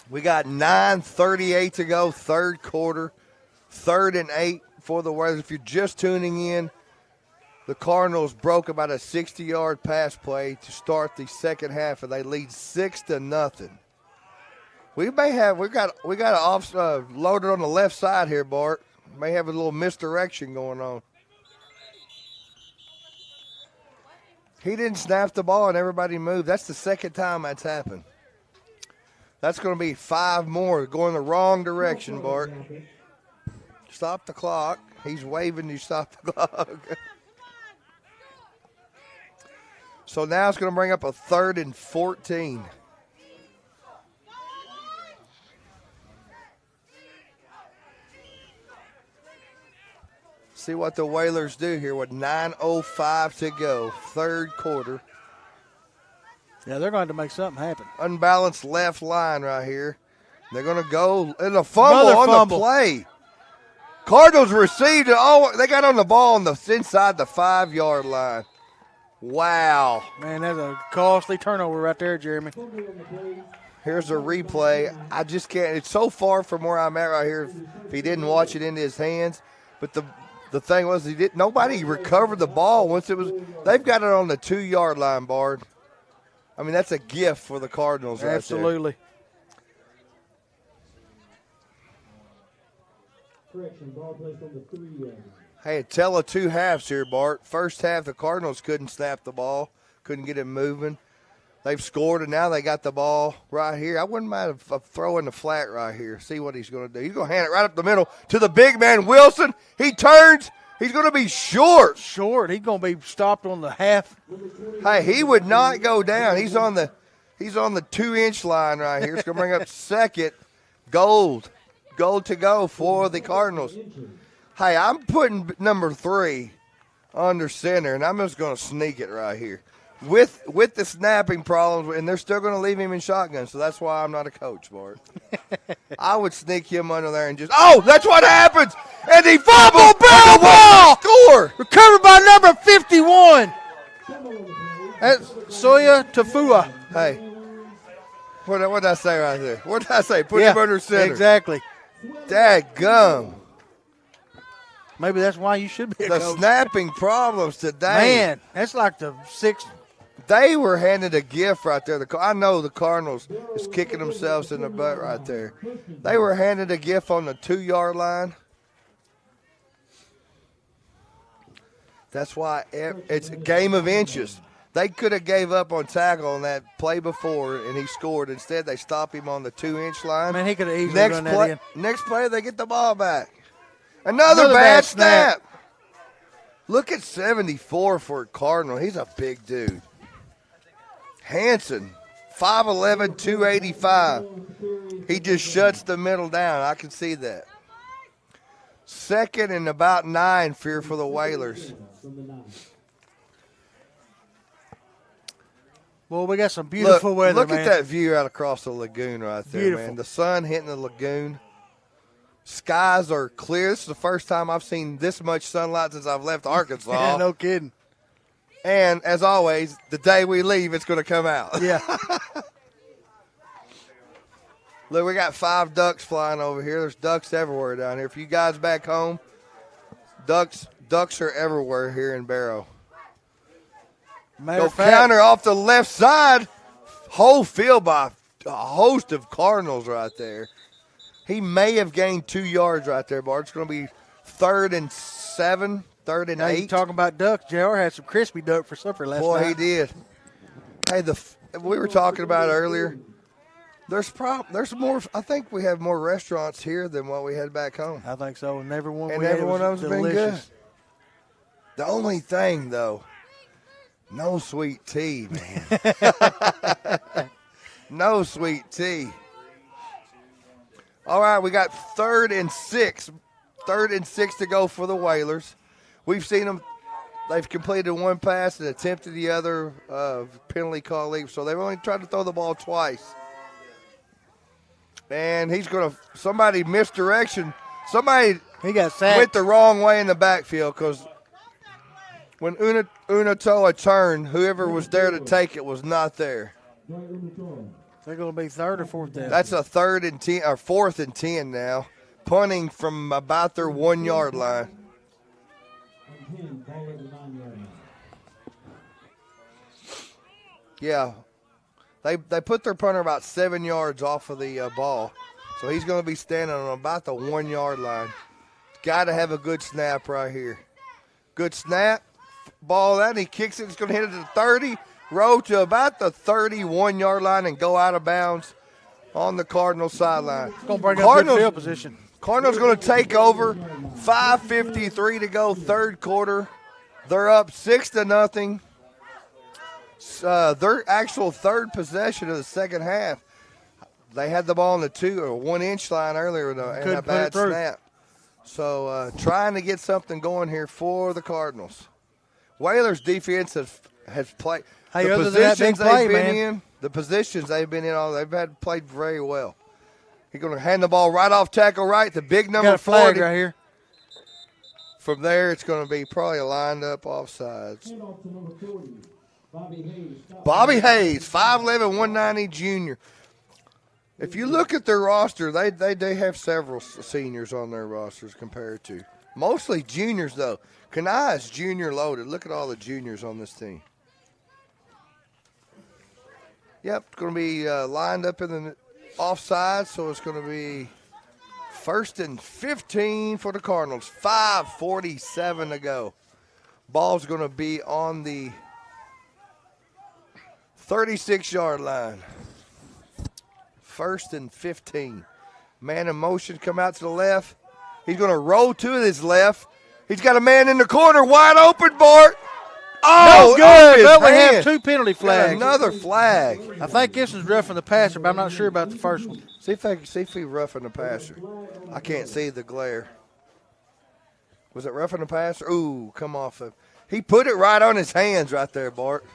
We got 9:38 to go, 3rd quarter, 3rd and 8 for the Whalers. If you're just tuning in, the Cardinals broke about a 60-yard pass play to start the second half, and they lead 6-0. We got an off loaded on the left side here, Bart. May have a little misdirection going on. He didn't snap the ball and everybody moved. That's the second time that's happened. That's going to be 5 more going the wrong direction, Bart. Stop the clock. He's waving you stop the clock. So now it's going to bring up a 3rd and 14. See what the Whalers do here with 9:05 to go, 3rd quarter. Yeah, they're going to make something happen. Unbalanced left line right here. They're going to go in a fumble on the play. Cardinals received it. Oh, they got on the ball on the inside the 5-yard line. Wow. Man, that's a costly turnover right there, Jeremy. Here's a replay. I just can't. It's so far from where I'm at right here if he didn't watch it into his hands. But the thing was, nobody recovered the ball once it was. They've got it on the 2-yard line, Bard. I mean, that's a gift for the Cardinals right there. Absolutely. Hey, tell of 2 halves here, Bart. First half, the Cardinals couldn't snap the ball, couldn't get it moving. They've scored, and now they got the ball right here. I wouldn't mind throwing the flat right here. See what he's going to do. He's going to hand it right up the middle to the big man, Wilson. He turns. He's going to be short. Short. He's going to be stopped on the half. Hey, he would not go down. He's on the 2-inch line right here. It's going to bring up second. Gold to go for the Cardinals. Hey, I'm putting number 3 under center, and I'm just going to sneak it right here. with the snapping problems, and they're still going to leave him in shotgun. So that's why I'm not a coach, Bart. I would sneak him under there and just, that's what happens. And he fumbled, Barrow ball, score. Recovered by number 51. That's Soya Tafua. Hey, what did I say right there? What did I say? Put him under center. Exactly. Dadgum. Maybe that's why you should be a The coach. snapping problems today. Man, that's like the sixth. They were handed a gift right there. I know the Cardinals is kicking themselves in the butt right there. They were handed a gift on the 2-yard line. That's why it's a game of inches. They could have gave up on tackle on that play before, and he scored. Instead, they stopped him on the 2-inch line. Man, he could have easily run that in. Next play, they get the ball back. Another bad snap. Look at 74 for a Cardinal. He's a big dude. Hanson, 5'11", 285. He just shuts the middle down. I can see that. 2nd and about 9 here for the Whalers. Well, we got some beautiful weather, Look man. at that view out across the lagoon right there, Beautiful. man. The sun hitting the lagoon. Skies are clear. This is the first time I've seen this much sunlight since I've left Arkansas. Yeah, no kidding. And, as always, the day we leave, it's going to come out. Yeah. Look, we got 5 ducks flying over here. There's ducks everywhere down here. For you guys back home, ducks are everywhere here in Barrow. Matter of fact, Counter off the left side. Whole field by a host of Cardinals right there. He may have gained 2 yards right there, Bart. It's going to be 3rd and 7, 3rd and now 8. you talking about ducks. JR had some crispy duck for supper last Boy, night. he did. Hey, we were talking about earlier. There's more. I think we have more restaurants here than what we had back home. I think so. And every one And we had every one was of them's been good. delicious. The only thing, though, no sweet tea, man. No sweet tea. All right, we got 3rd and 6. 3rd and 6 to go for the Whalers. We've seen them. They've completed 1 pass and attempted the other penalty call leave, so they've only tried to throw the ball twice. And he's going to – somebody misdirection. Somebody He got sacked. went the wrong way in the backfield because when Unatoa turned, whoever was there to take it was not there. They're going to be 3rd or 4th down. That's a 3rd and 10 or 4th and 10 now, punting from about their 1-yard line. Yeah, they put their punter about 7 yards off of the ball, so he's going to be standing on about the 1-yard line. Got to have a good snap right here. Good snap, ball out, and he kicks it. He's going to hit it to the 30. Roll to about the 31-yard line and go out of bounds on the Cardinals sideline. It's going to bring up good field position. Cardinals going to take over. 5:53 to go, 3rd quarter. They're up 6-0. Their actual 3rd possession of the second half. They had the ball on the 2 or 1-inch line earlier and a bad snap. So trying to get something going here for the Cardinals. Whalers defense has played. Hey, The other than that big positions play, they've been man. in, the positions they've been in, they've had played very well. He's going to hand the ball right off tackle right, the big number Got a flag 40. right here. From there, it's going to be probably lined up offsides. Bobby Hayes, 5'11", 190 junior. If you look at their roster, they have several seniors on their rosters compared to. Mostly juniors, though. Kenai is junior loaded. Look at all the juniors on this team. Yep, it's going to be lined up in the offside, so it's going to be 1st and 15 for the Cardinals. 5:47 to go. Ball's going to be on the 36-yard line. 1st and 15. Man in motion, come out to the left. He's going to roll to his left. He's got a man in the corner, wide open, Bart. Oh, good. But we hand. have 2 penalty Got flags. another flag. I think this is roughing the passer, but I'm not sure about the first one. See if he roughing the passer. I can't see the glare. Was it roughing the passer? Ooh, come off of. He put it right on his hands right there, Bart.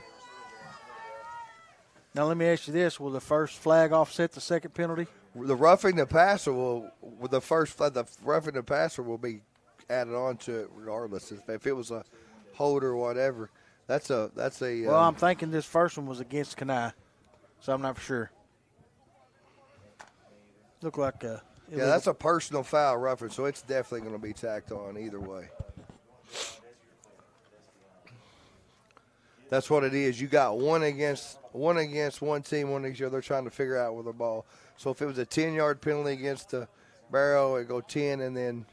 Now let me ask you this: will the first flag offset the second penalty? The roughing the passer will, with the roughing the passer will be added on to it regardless if it was a hold or whatever. That's a. Well, I'm thinking this first one was against Kenai, so I'm not for sure. Look like a. Yeah, that's a personal foul roughing, so it's definitely going to be tacked on either way. That's what it is. You got one against one team, one against the other. They're trying to figure out with the ball. So if it was a 10-yard penalty against the Barrow, it'd go 10 and then,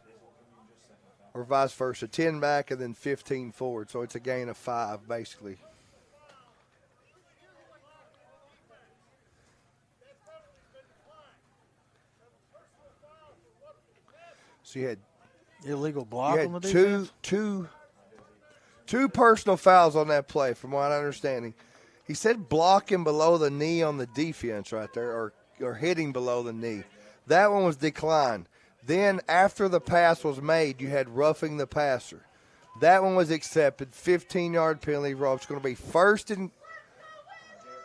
or vice versa, 10 back and then 15 forward. So it's a gain of 5 basically. So you had illegal block on the defense? Two personal fouls on that play, from what I'm understanding. He said blocking below the knee on the defense right there, or hitting below the knee. That one was declined. Then after the pass was made, you had roughing the passer. That one was accepted. 15-yard penalty. It's going to be first and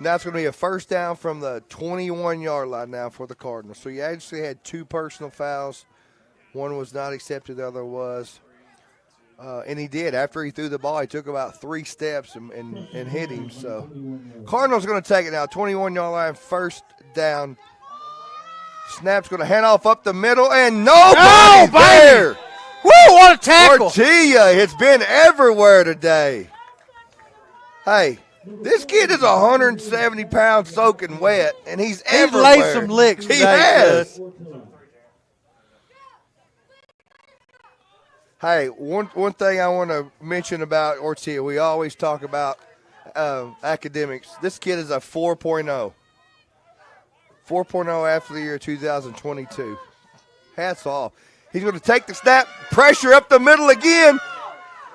now it's going to be a first down from the 21-yard line now for the Cardinals. So you actually had 2 personal fouls. One was not accepted, the other was. And he did. After he threw the ball, he took about 3 steps and hit him. So Cardinals going to take it now. 21-yard line, first down. Snap's going to hand off up the middle, and nobody there. Woo, what a tackle. Ortilla has been everywhere today. Hey, this kid is 170 pounds soaking wet, and he's everywhere. He's laid some licks today. He has. Hey, one thing I want to mention about Ortilla, we always talk about academics. This kid is a 4.0. 4.0 after the year 2022. Hats off. He's going to take the snap, pressure up the middle again.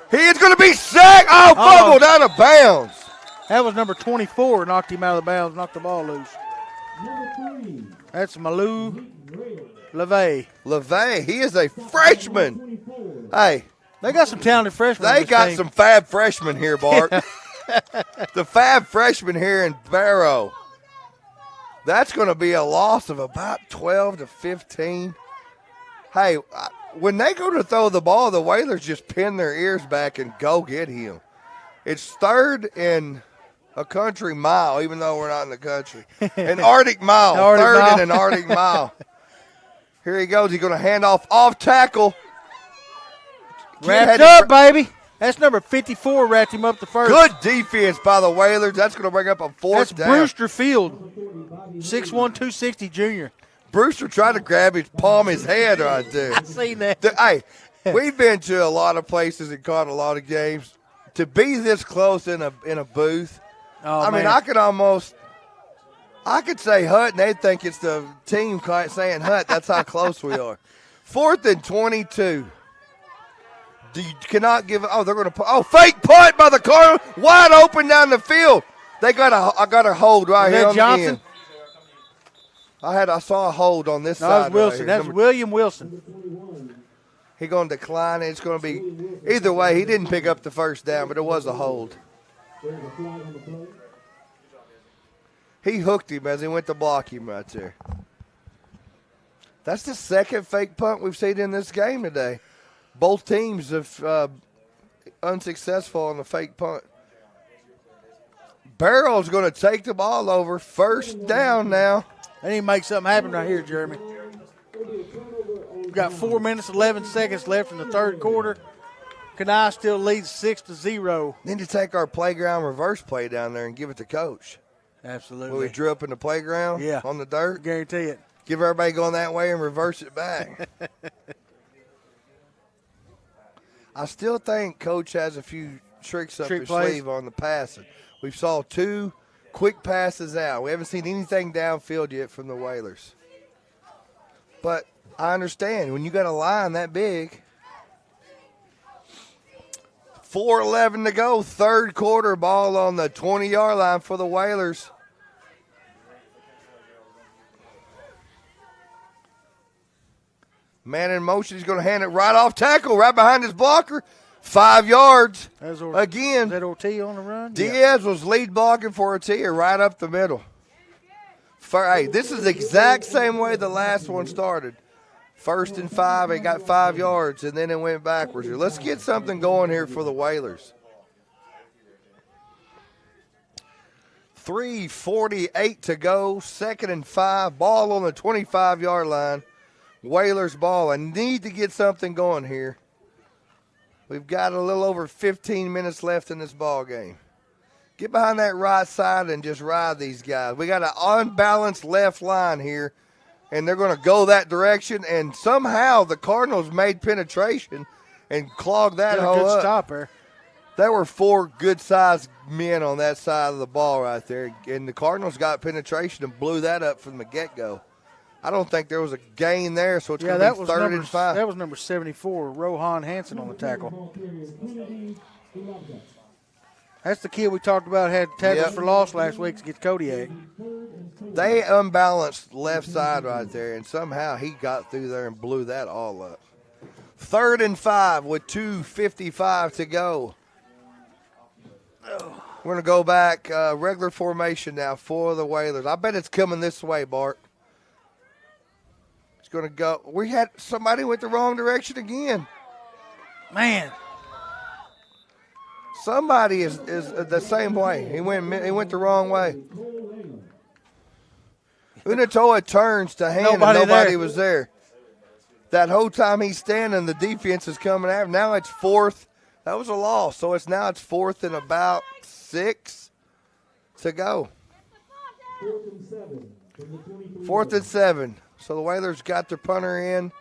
He is going to be sacked. Oh, fumbled out of bounds. That was number 24, knocked him out of bounds, knocked the ball loose. That's Malou LeVay. LeVay, he is a freshman. Hey. They got some talented freshmen. They got some fab freshmen here, Bart. The fab freshman here in Barrow. That's going to be a loss of about 12 to 15. Hey, when they go to throw the ball, the Whalers just pin their ears back and go get him. It's third and a country mile, even though we're not in the country. An Arctic mile. Third and an Arctic mile. Here he goes. He's going to hand off tackle. Wrapped up, baby. That's number 54, wrapped him up the first. Good defense by the Whalers. That's going to bring up a fourth down. That's Brewster Field, 6'1", 260 junior. Brewster tried to grab his palm his head right there. I seen that. Hey, we've been to a lot of places and caught a lot of games. To be this close in a booth, I mean, I could say Hut, and they'd think it's the team saying Hut. That's how close we are. 4th and 22. You cannot give. Oh, they're going to. Fake punt by the Cardinals, wide open down the field. I got a hold right here on Johnson? the end. I saw a hold on this side. That was Wilson. Right That's William Wilson. He's going to decline it. It's going to be either way. He didn't pick up the first down, but it was a hold. He hooked him as he went to block him right there. That's the second fake punt we've seen in this game today. Both teams have unsuccessful on the fake punt. Barrow's going to take the ball over. First down now. They need to make something happen right here, Jeremy. We've got 4 minutes, 11 seconds left in the third quarter. Kenai still leads 6-0. Need to take our playground reverse play down there and give it to Coach. Absolutely. When we drew up in the playground on the dirt. Guarantee it. Give everybody going that way and reverse it back. I still think Coach has a few tricks up his sleeve on the passing. We saw 2 quick passes out. We haven't seen anything downfield yet from the Whalers. But I understand when you got a line that big. 4:11 to go, third quarter, ball on the 20-yard line for the Whalers. Man in motion. He's going to hand it right off tackle, right behind his blocker. 5 yards again. Is that Ortilla on the run? Diaz was lead blocking for Ortilla right up the middle. Hey, this is the exact same way the last one started. 1st and 5, they got 5 yards, and then it went backwards. Let's get something going here for the Whalers. 3:48 to go, 2nd and 5, ball on the 25-yard line. Whalers ball. I need to get something going here. We've got a little over 15 minutes left in this ball game. Get behind that right side and just ride these guys. We got an unbalanced left line here, and they're going to go that direction, and somehow the Cardinals made penetration and clogged that hole good up. Stopper. There were 4 good-sized men on that side of the ball right there, and the Cardinals got penetration and blew that up from the get-go. I don't think there was a gain there, so it's going to be 3rd and 5. That was number 74, Rohan Hansen on the tackle. That's the kid we talked about had tackles for loss last week against Kodiak. They unbalanced left side right there, and somehow he got through there and blew that all up. 3rd and 5 with 2:55 to go. We're going to go back regular formation now for the Whalers. I bet it's coming this way, Bart. It's going to go. We had somebody went the wrong direction again. Man. Somebody is the same way. He went the wrong way. Unatoa turns to hand and nobody was there. That whole time he's standing, the defense is coming after. Now it's 4th. That was a loss. So it's 4th and about 6 to go. 4th and 7. So the Whalers got their punter in.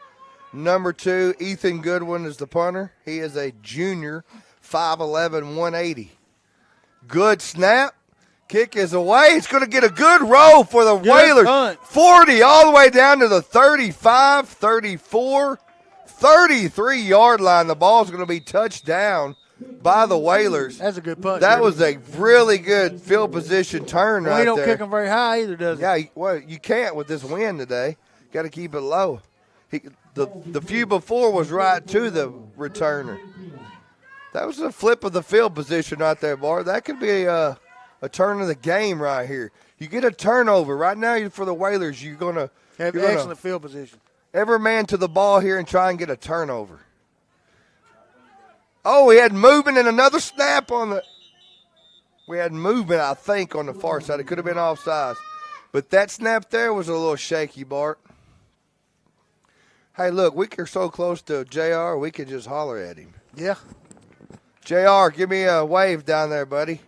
Number 2, Ethan Goodwin is the punter. He is a junior, 5'11", 180. Good snap. Kick is away. It's going to get a good roll for the Whalers. Punt. 40 all the way down to the 35, 34, 33-yard line. The ball's going to be touched down by the Whalers. That's a good punt. That was a really good field position turn right there. He don't kick them very high either, does he? Yeah, well, you can't with this wind today. Got to keep it low. The few before was right to the returner. That was a flip of the field position right there, Bart. That could be a turn of the game right here. You get a turnover. Right now for the Whalers, you're going to have excellent field position. Every man to the ball here and try and get a turnover. Oh, we had movement and another snap on the – we had movement, I think, on the far side. It could have been offsides. But that snap there was a little shaky, Bart. Hey, look, we are so close to JR, we can just holler at him. Yeah. JR, give me a wave down there, buddy.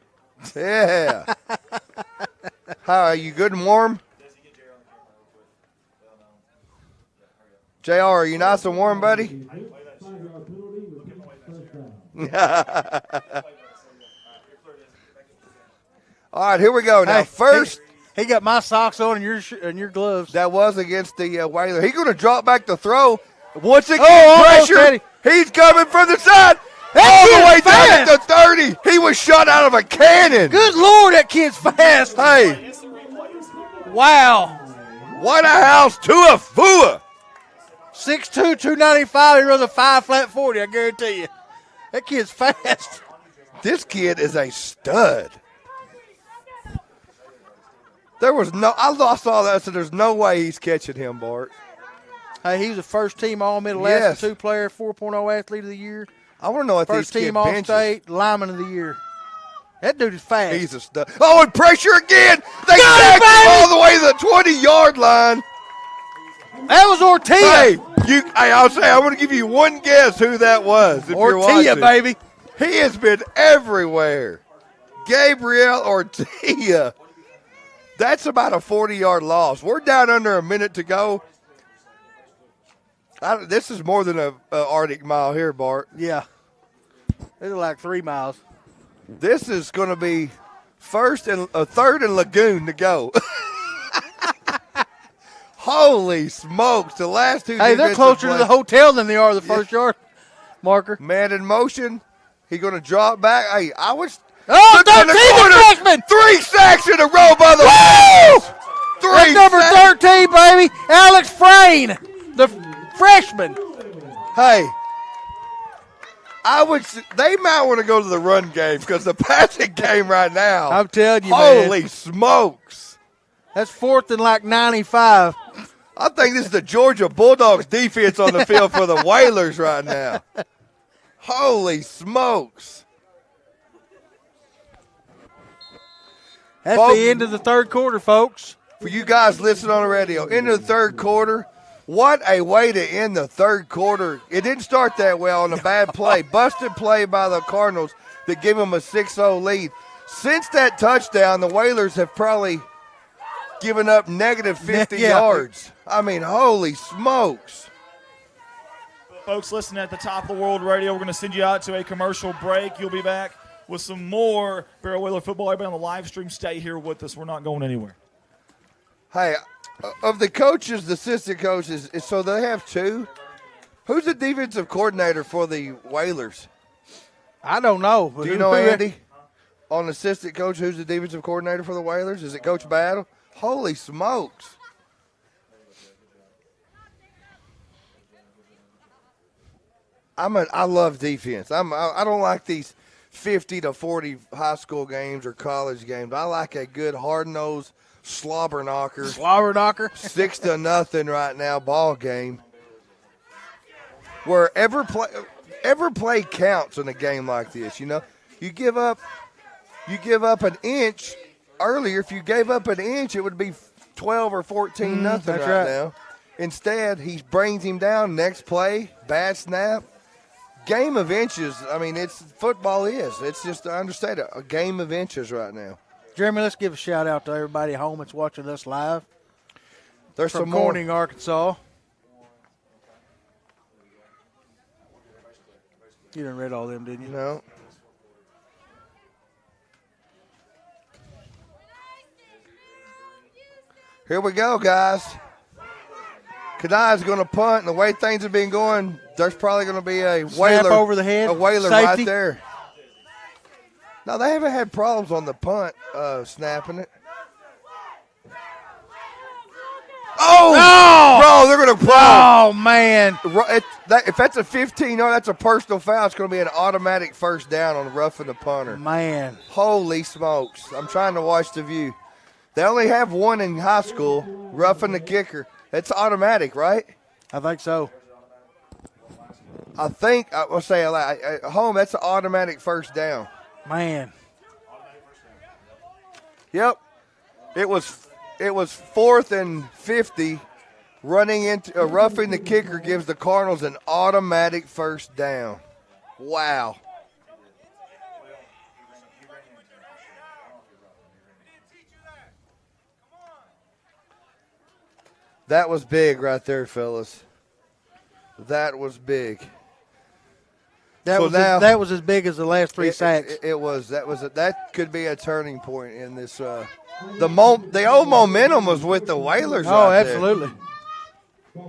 Yeah. How are you, good and warm? JR, are you nice and warm, buddy? All right, here we go. Now, first. He got my socks on and your gloves. That was against the Whaler. He's going to drop back the throw. Once again, pressure. Steady. He's coming from the side. All the way down to 30. He was shot out of a cannon. Good Lord, that kid's fast. Hey. Wow. What a house to a fua. 6'2", 295. He runs a 5-flat 40, I guarantee you. That kid's fast. This kid is a stud. There was no – I saw that, so there's no way he's catching him, Bart. Hey, he was a first-team All-Mid-Alaska 2-player, 4.0 athlete of the year. I want to know if these kids First-team All-State lineman of the year. That dude is fast. He's a stud. Oh, and pressure again. They sacked him all the way to the 20-yard line. That was Ortia. Hey, I'll say I want to give you one guess who that was. If you're watching. Ortia, baby. He has been everywhere. Gabriel Ortia. That's about a 40-yard loss. We're down under a minute to go. This is more than an Arctic mile here, Bart. Yeah. This is like 3 miles. This is going to be 3rd and Lagoon to go. Holy smokes. The last two. Hey, they're closer to the hotel than they are the first yard marker. Man in motion. He's going to drop back. Hey, I was. Oh, 13, the freshman. 3 sacks in a row by the Woo! That's number 13, baby. Alex Frayne, the freshman. Hey, they might want to go to the run game because the passing game right now. I'm telling you, holy smokes. That's 4th and like 95. I think this is the Georgia Bulldogs defense on the field for the Whalers right now. Holy smokes. That's Folks, the end of the third quarter, folks. For you guys listening on the radio, into the third quarter, what a way to end the third quarter. It didn't start that well on a bad play. Busted play by the Cardinals that gave them a 6-0 lead. Since that touchdown, the Whalers have probably given up negative 50 yards. I mean, holy smokes. Folks, listening at the top of the world radio, we're going to send you out to a commercial break. You'll be back with some more Barrow Whaler football. Everybody on the live stream, stay here with us. We're not going anywhere. Hey, of the coaches, the assistant coaches, so they have two. Who's the defensive coordinator for the Whalers? I don't know. Do you know, Andy? On assistant coach, who's the defensive coordinator for the Whalers? Is it Coach Battle? Holy smokes. I love defense. I don't like these 50 to 40 high school games or college games. I like a good hard-nosed slobber knocker. 6-0 right now ball game. Where every play counts in a game like this, you know. You give up an inch earlier. If you gave up an inch, it would be 12 or 14 nothing right now. Instead, he brings him down. Next play, bad snap. Game of inches. I mean, football is. It's just, I understand it, a game of inches right now. Jeremy, let's give a shout out to everybody at home that's watching us live. There's from some more. Corning, Arkansas. You done read all them, didn't you? No. Here we go, guys. Kenai is going to punt, and the way things have been going, there's probably going to be a Whaler over the head. A Whaler Safety. right there. No, they haven't had problems on the punt snapping it. Oh! Bro, they're going to punt. Oh, man. If that's a 15, that's a personal foul. It's going to be an automatic first down on roughing the punter. Man. Holy smokes. I'm trying to watch the view. They only have one in high school, roughing the kicker. It's automatic, right? I think so. I think, I will say at home, that's an automatic first down. Man. Yep. It was 4th and 50. Running into roughing the kicker gives the Cardinals an automatic first down. Wow. That was big right there, fellas. That was big. That was as big as the last three sacks. That could be a turning point in this. The old momentum was with the Whalers. Oh, right absolutely. There.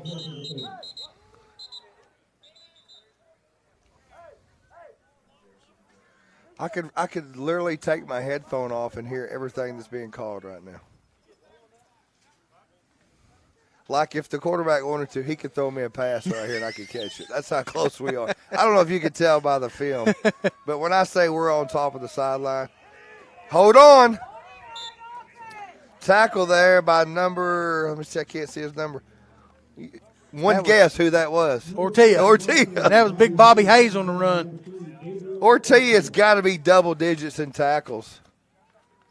I could literally take my headphone off and hear everything that's being called right now. Like if the quarterback wanted to, he could throw me a pass right here and I could catch it. That's how close we are. I don't know if you could tell by the film, but when I say we're on top of the sideline, hold on. Tackle there by number, let me see, I can't see his number. Guess who that was. Ortia. That was Big Bobby Hayes on the run. Ortia's got to be double digits in tackles.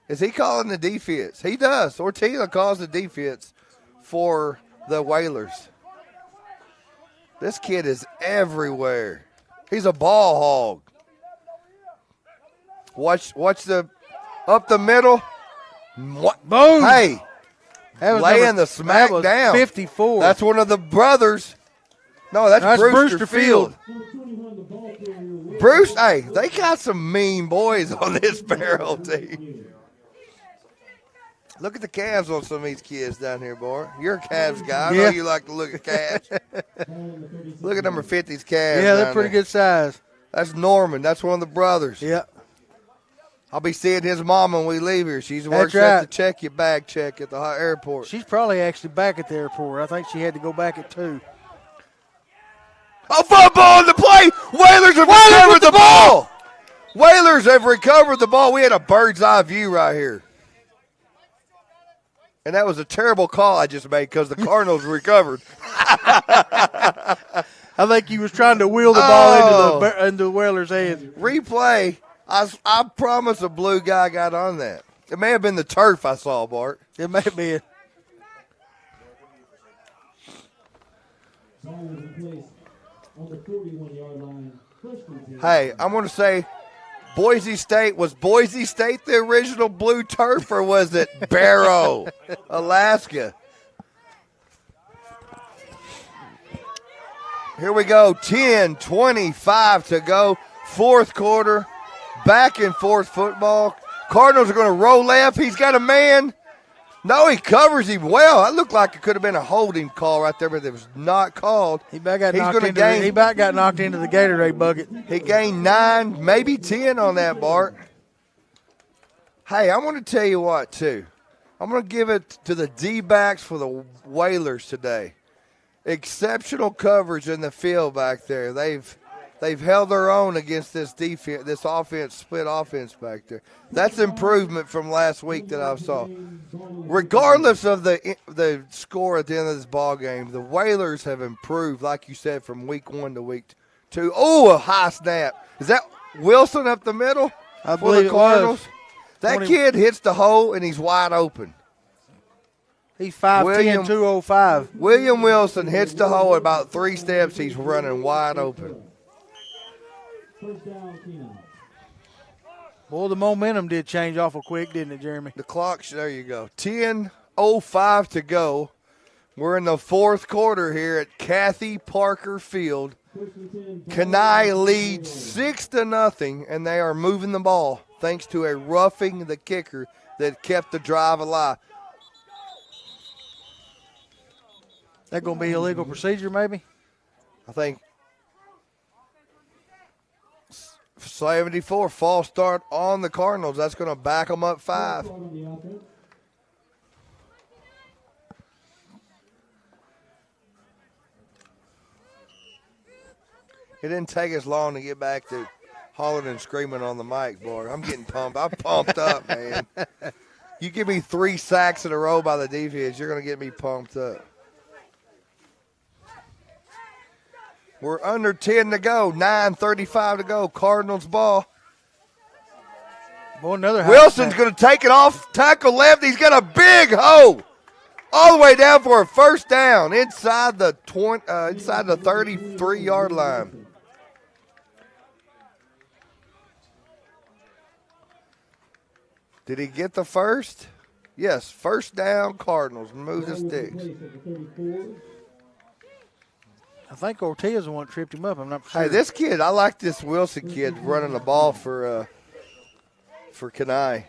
Is he calling the defense? He does. Ortia calls the defense for the Whalers. This kid is everywhere. He's a ball hog. Watch the up the middle. What? Boom. Hey, laying the smack down. 54. That's one of the brothers. No, that's Brewster Field. Bruce, hey, they got some mean boys on this Barrow team. Look at the calves on some of these kids down here, boy. You're a calves guy. I know you like to look at calves. Look at number 50's calves. Yeah, they're pretty good size. That's Norman. That's one of the brothers. Yeah. I'll be seeing his mom when we leave here. She's works at the bag check at the airport. She's probably actually back at the airport. I think she had to go back at 2. A fumble on the play. Whalers have recovered the ball. Whalers have recovered the ball. We had a bird's eye view right here. And that was a terrible call I just made because the Cardinals recovered. I think he was trying to wheel the ball into the Whalers' hands. Replay. I promise a blue guy got on that. It may have been the turf I saw, Bart. It may have been. Ball was in place on the 41-yard line. First and 10. Hey, I want to say Boise State the original blue turf, or was it Barrow, Alaska? Here we go, 10:25 to go, fourth quarter, back and forth football. Cardinals are going to roll left. He's got a man. No, he covers him well. That looked like it could have been a holding call right there, but it was not called. He about got knocked into the Gatorade bucket. He gained 9, maybe 10 on that, Bart. Hey, I want to tell you what, too. I'm going to give it to the D-backs for the Whalers today. Exceptional coverage in the field back there. They've held their own against this defense, this offense, split offense back there. That's improvement from last week that I saw. Regardless of the score at the end of this ball game, the Whalers have improved, like you said, from week 1 to week 2. Oh, a high snap. Is that Wilson up the middle I for believe the it Cardinals? was. That kid hits the hole, and he's wide open. He's 5'10", 205. William Wilson hits the hole at about 3 steps. He's running wide open. First down, Kenai. Boy, the momentum did change awful quick, didn't it, Jeremy? The clock, there you go. 10:05 to go. We're in the fourth quarter here at Kathy Parker Field. Kenai leads 6-0, and they are moving the ball thanks to a roughing the kicker that kept the drive alive. That going to be illegal procedure, maybe? I think 74, false start on the Cardinals. That's going to back them up 5. It didn't take us long to get back to hollering and screaming on the mic, boy. I'm getting pumped. I'm pumped up, man. You give me 3 sacks in a row by the defense, you're going to get me pumped up. We're under 10 to go, 9:35 to go. Cardinals ball. Boy, another Wilson's going to take it off, tackle left. He's got a big hole all the way down for a first down inside the 33-yard line. Did he get the first? Yes, first down, Cardinals. Move the sticks. I think Ortiz the one that tripped him up. I'm not sure. Hey, this kid, I like this Wilson kid running the ball for Kenai.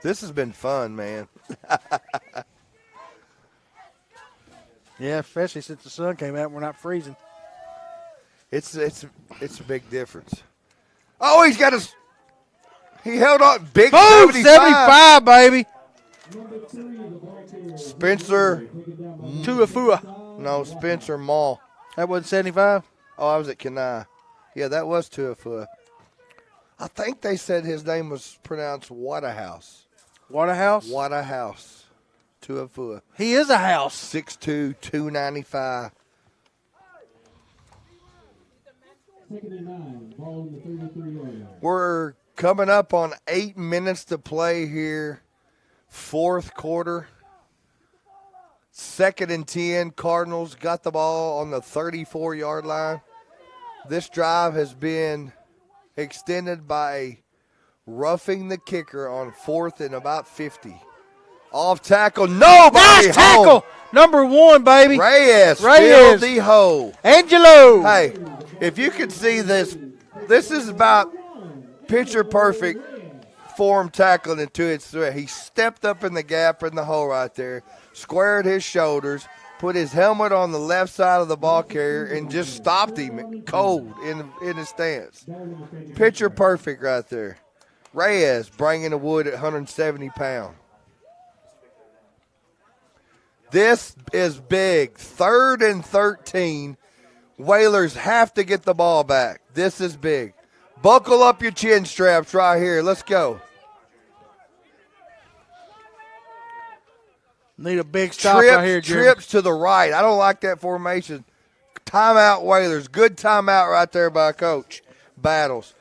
This has been fun, man. Yeah, especially since the sun came out and we're not freezing. It's a big difference. Oh, he held on big. Boom, 75, baby. Spencer Tuafua. No, Spencer Mall. That wasn't 75? Oh, I was at Kenai. Yeah, that was Tuafua. I think they said his name was pronounced Waterhouse. Waterhouse? Waterhouse. Tuafua. He is a house. 6'2", 295. Second and 9. Ball in the 33-yard line. We're coming up on 8 minutes to play here. Fourth quarter. 2nd and 10. Cardinals got the ball on the 34-yard line. This drive has been extended by roughing the kicker on 4th and about 50. Off tackle. Nobody nice tackle. home. Number 1, baby. Reyes filled the hole. Angelo. Hey, if you could see this, this is about picture perfect form tackling into its threat. He stepped up in the gap in the hole right there, squared his shoulders, put his helmet on the left side of the ball carrier, and just stopped him cold in his stance. Picture perfect right there. Reyes bringing the wood at 170 pounds. This is big. 3rd and 13. Whalers have to get the ball back. This is big. Buckle up your chin straps right here. Let's go. Need a big stop right here, Jim. Trips to the right. I don't like that formation. Timeout Whalers. Good timeout right there by Coach Battles.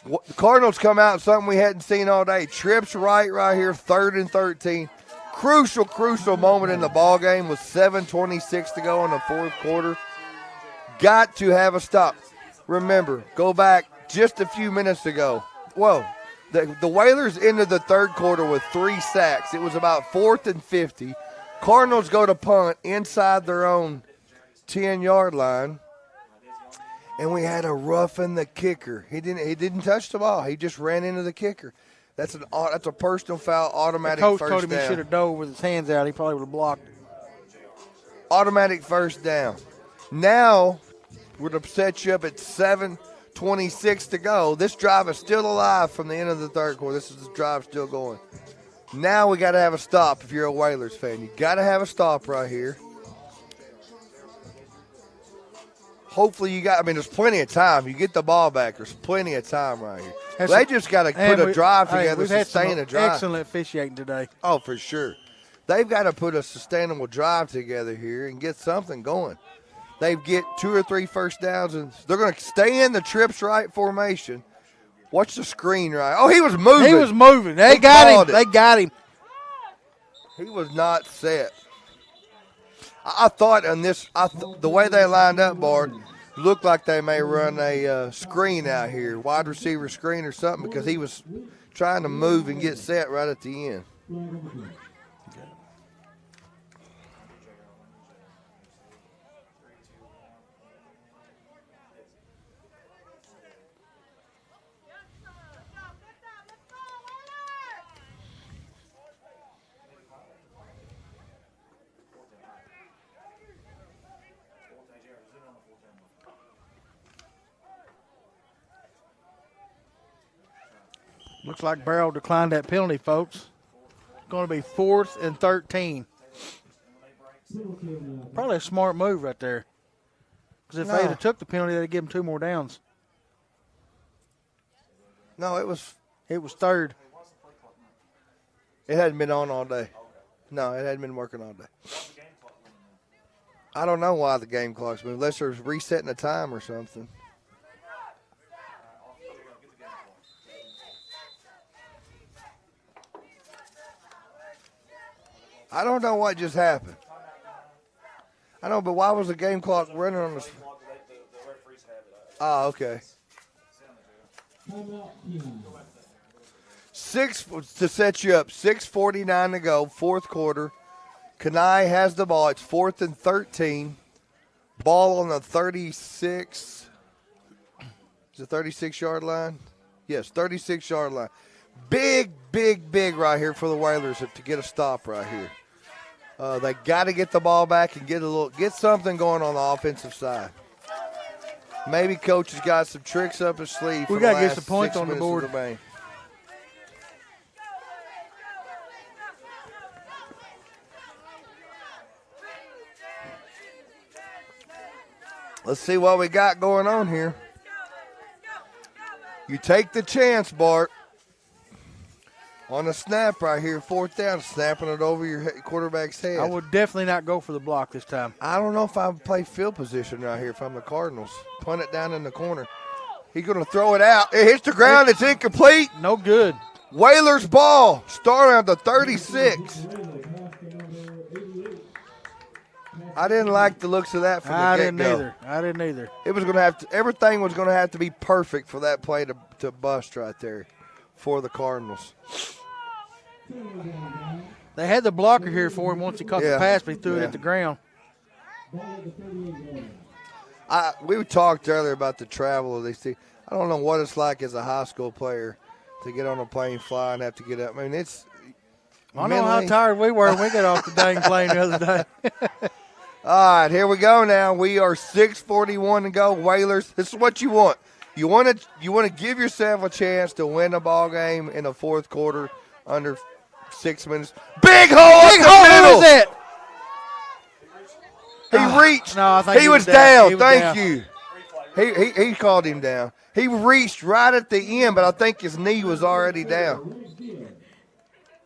The Cardinals come out in something we hadn't seen all day. Trips right here, 3rd and 13. Crucial moment in the ball game with 7:26 to go in the fourth quarter. Got to have a stop. Remember, go back just a few minutes ago. Whoa. The Whalers ended the third quarter with 3 sacks. It was about 4th and 50. Cardinals go to punt inside their own 10-yard line, and we had a roughing the kicker. He didn't touch the ball. He just ran into the kicker. That's a personal foul, automatic Coach first told him down. he should have dove with his hands out. He probably would have blocked it. Automatic first down. Now we're to set you up at 7:26 to go. This drive is still alive from the end of the third quarter. This drive still going. Now we got to have a stop if you're a Whalers fan. You got to have a stop right here. Hopefully there's plenty of time. You get the ball back. There's plenty of time right here. They just got to put a drive together, sustain a drive. Excellent officiating today. Oh, for sure. They've got to put a sustainable drive together here and get something going. They get 2 or 3 first downs, and they're going to stay in the trips right formation. Watch the screen right. Oh, he was moving. They got him. He was not set. I thought the way they lined up, Bart, looked like they may run a screen out here, wide receiver screen or something, because he was trying to move and get set right at the end. Looks like Barrow declined that penalty, folks. It's going to be 4th and 13. Probably a smart move right there. Because if they had took the penalty, they'd give them 2 more downs. No, it was 3rd. It hadn't been on all day. No, it hadn't been working all day. I don't know why the game clock's moved, unless they're resetting the time or something. I don't know what just happened. I know, but why was the game clock running on the... Oh, okay. 6 to set you up. 6:49 to go, fourth quarter. Kenai has the ball. It's 4th and 13. Ball on the 36. Is it 36-yard line? Yes, 36-yard line. Big right here for the Whalers to get a stop right here. They got to get the ball back and get something going on the offensive side. Maybe coach has got some tricks up his sleeve. We got to get some points on the board. Let's see what we got going on here. You take the chance, Bart. On a snap right here, 4th down, snapping it over your quarterback's head. I would definitely not go for the block this time. I don't know if I would play field position right here if I'm the Cardinals. Punt it down in the corner. He's going to throw it out. It hits the ground. It's incomplete. No good. Whalers ball. Starting at the 36. I didn't like the looks of that from the get-go. I didn't either. It was going to have to. Everything was going to have to be perfect for that play to bust right there for the Cardinals. They had the blocker here for him once he caught the pass, but he threw it at the ground. We talked earlier about the travel of these teams. I don't know what it's like as a high school player to get on a plane, fly, and have to get up. I mean, it's. I know how tired we were when we got off the dang plane the other day. All right, here we go now. We are 6:41 to go. Whalers, this is what you want. You want to give yourself a chance to win a ball game in the fourth quarter under 6 minutes. Big hole! Big hole! Who is it? He reached. No, I think he was down. Thank you. He called him down. He reached right at the end, but I think his knee was already down.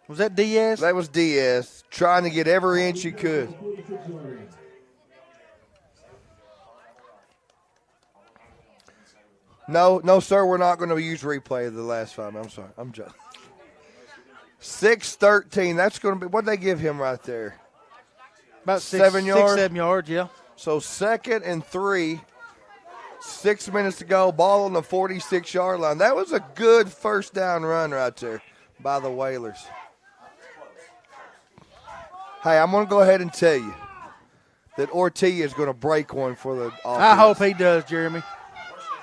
Was that Diaz? That was Diaz trying to get every inch he could. No, sir, we're not going to use replay of the last 5. I'm sorry. I'm joking. 6-13. That's going to be, what did they give him right there? About 7 yards? 7 yards, yeah. So 2nd and 3, 6 minutes to go, ball on the 46-yard line. That was a good first down run right there by the Whalers. Hey, I'm going to go ahead and tell you that Ortega is going to break one for the offense. I hope he does, Jeremy.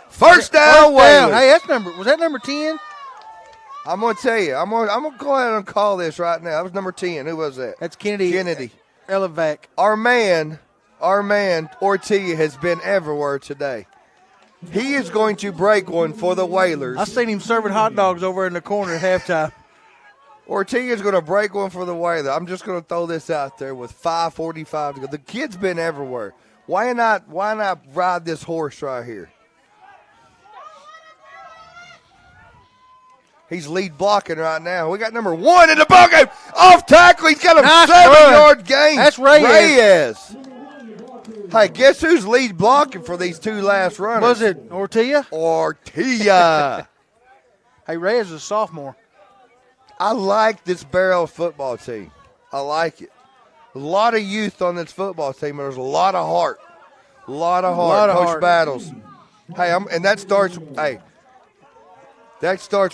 First down, Whalers. Hey, was that number 10? I'm going to tell you. I'm going to go ahead and call this right now. That was number 10. Who was that? That's Kennedy. Elevac. Our man, Ortega, has been everywhere today. He is going to break one for the Whalers. I seen him serving hot dogs over in the corner at halftime. Ortega is going to break one for the Whalers. I'm just going to throw this out there with 5:45 to go. The kid's been everywhere. Why not ride this horse right here? He's lead blocking right now. We got number 1 in the ball game. Off tackle. He's got a 7-yard gain. That's Reyes. Hey, guess who's lead blocking for these 2 last runners? Was it Ortega? Ortega. Hey, Reyes is a sophomore. I like this Barrow football team. I like it. A lot of youth on this football team, but there's a lot of heart. Coach Battles. Hey, and that starts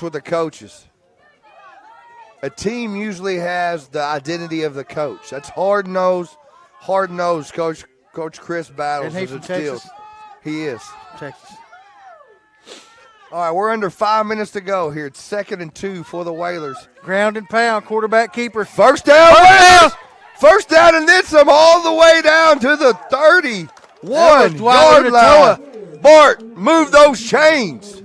with the coaches. A team usually has the identity of the coach. That's hard-nosed, Coach Chris Battles. Isn't he from Texas? He is. Texas. All right, we're under 5 minutes to go here. It's 2nd and 2 for the Whalers. Ground and pound, quarterback keeper. First down, Whalers! First down and then some all the way down to the 31-yard line. Bart, move those chains.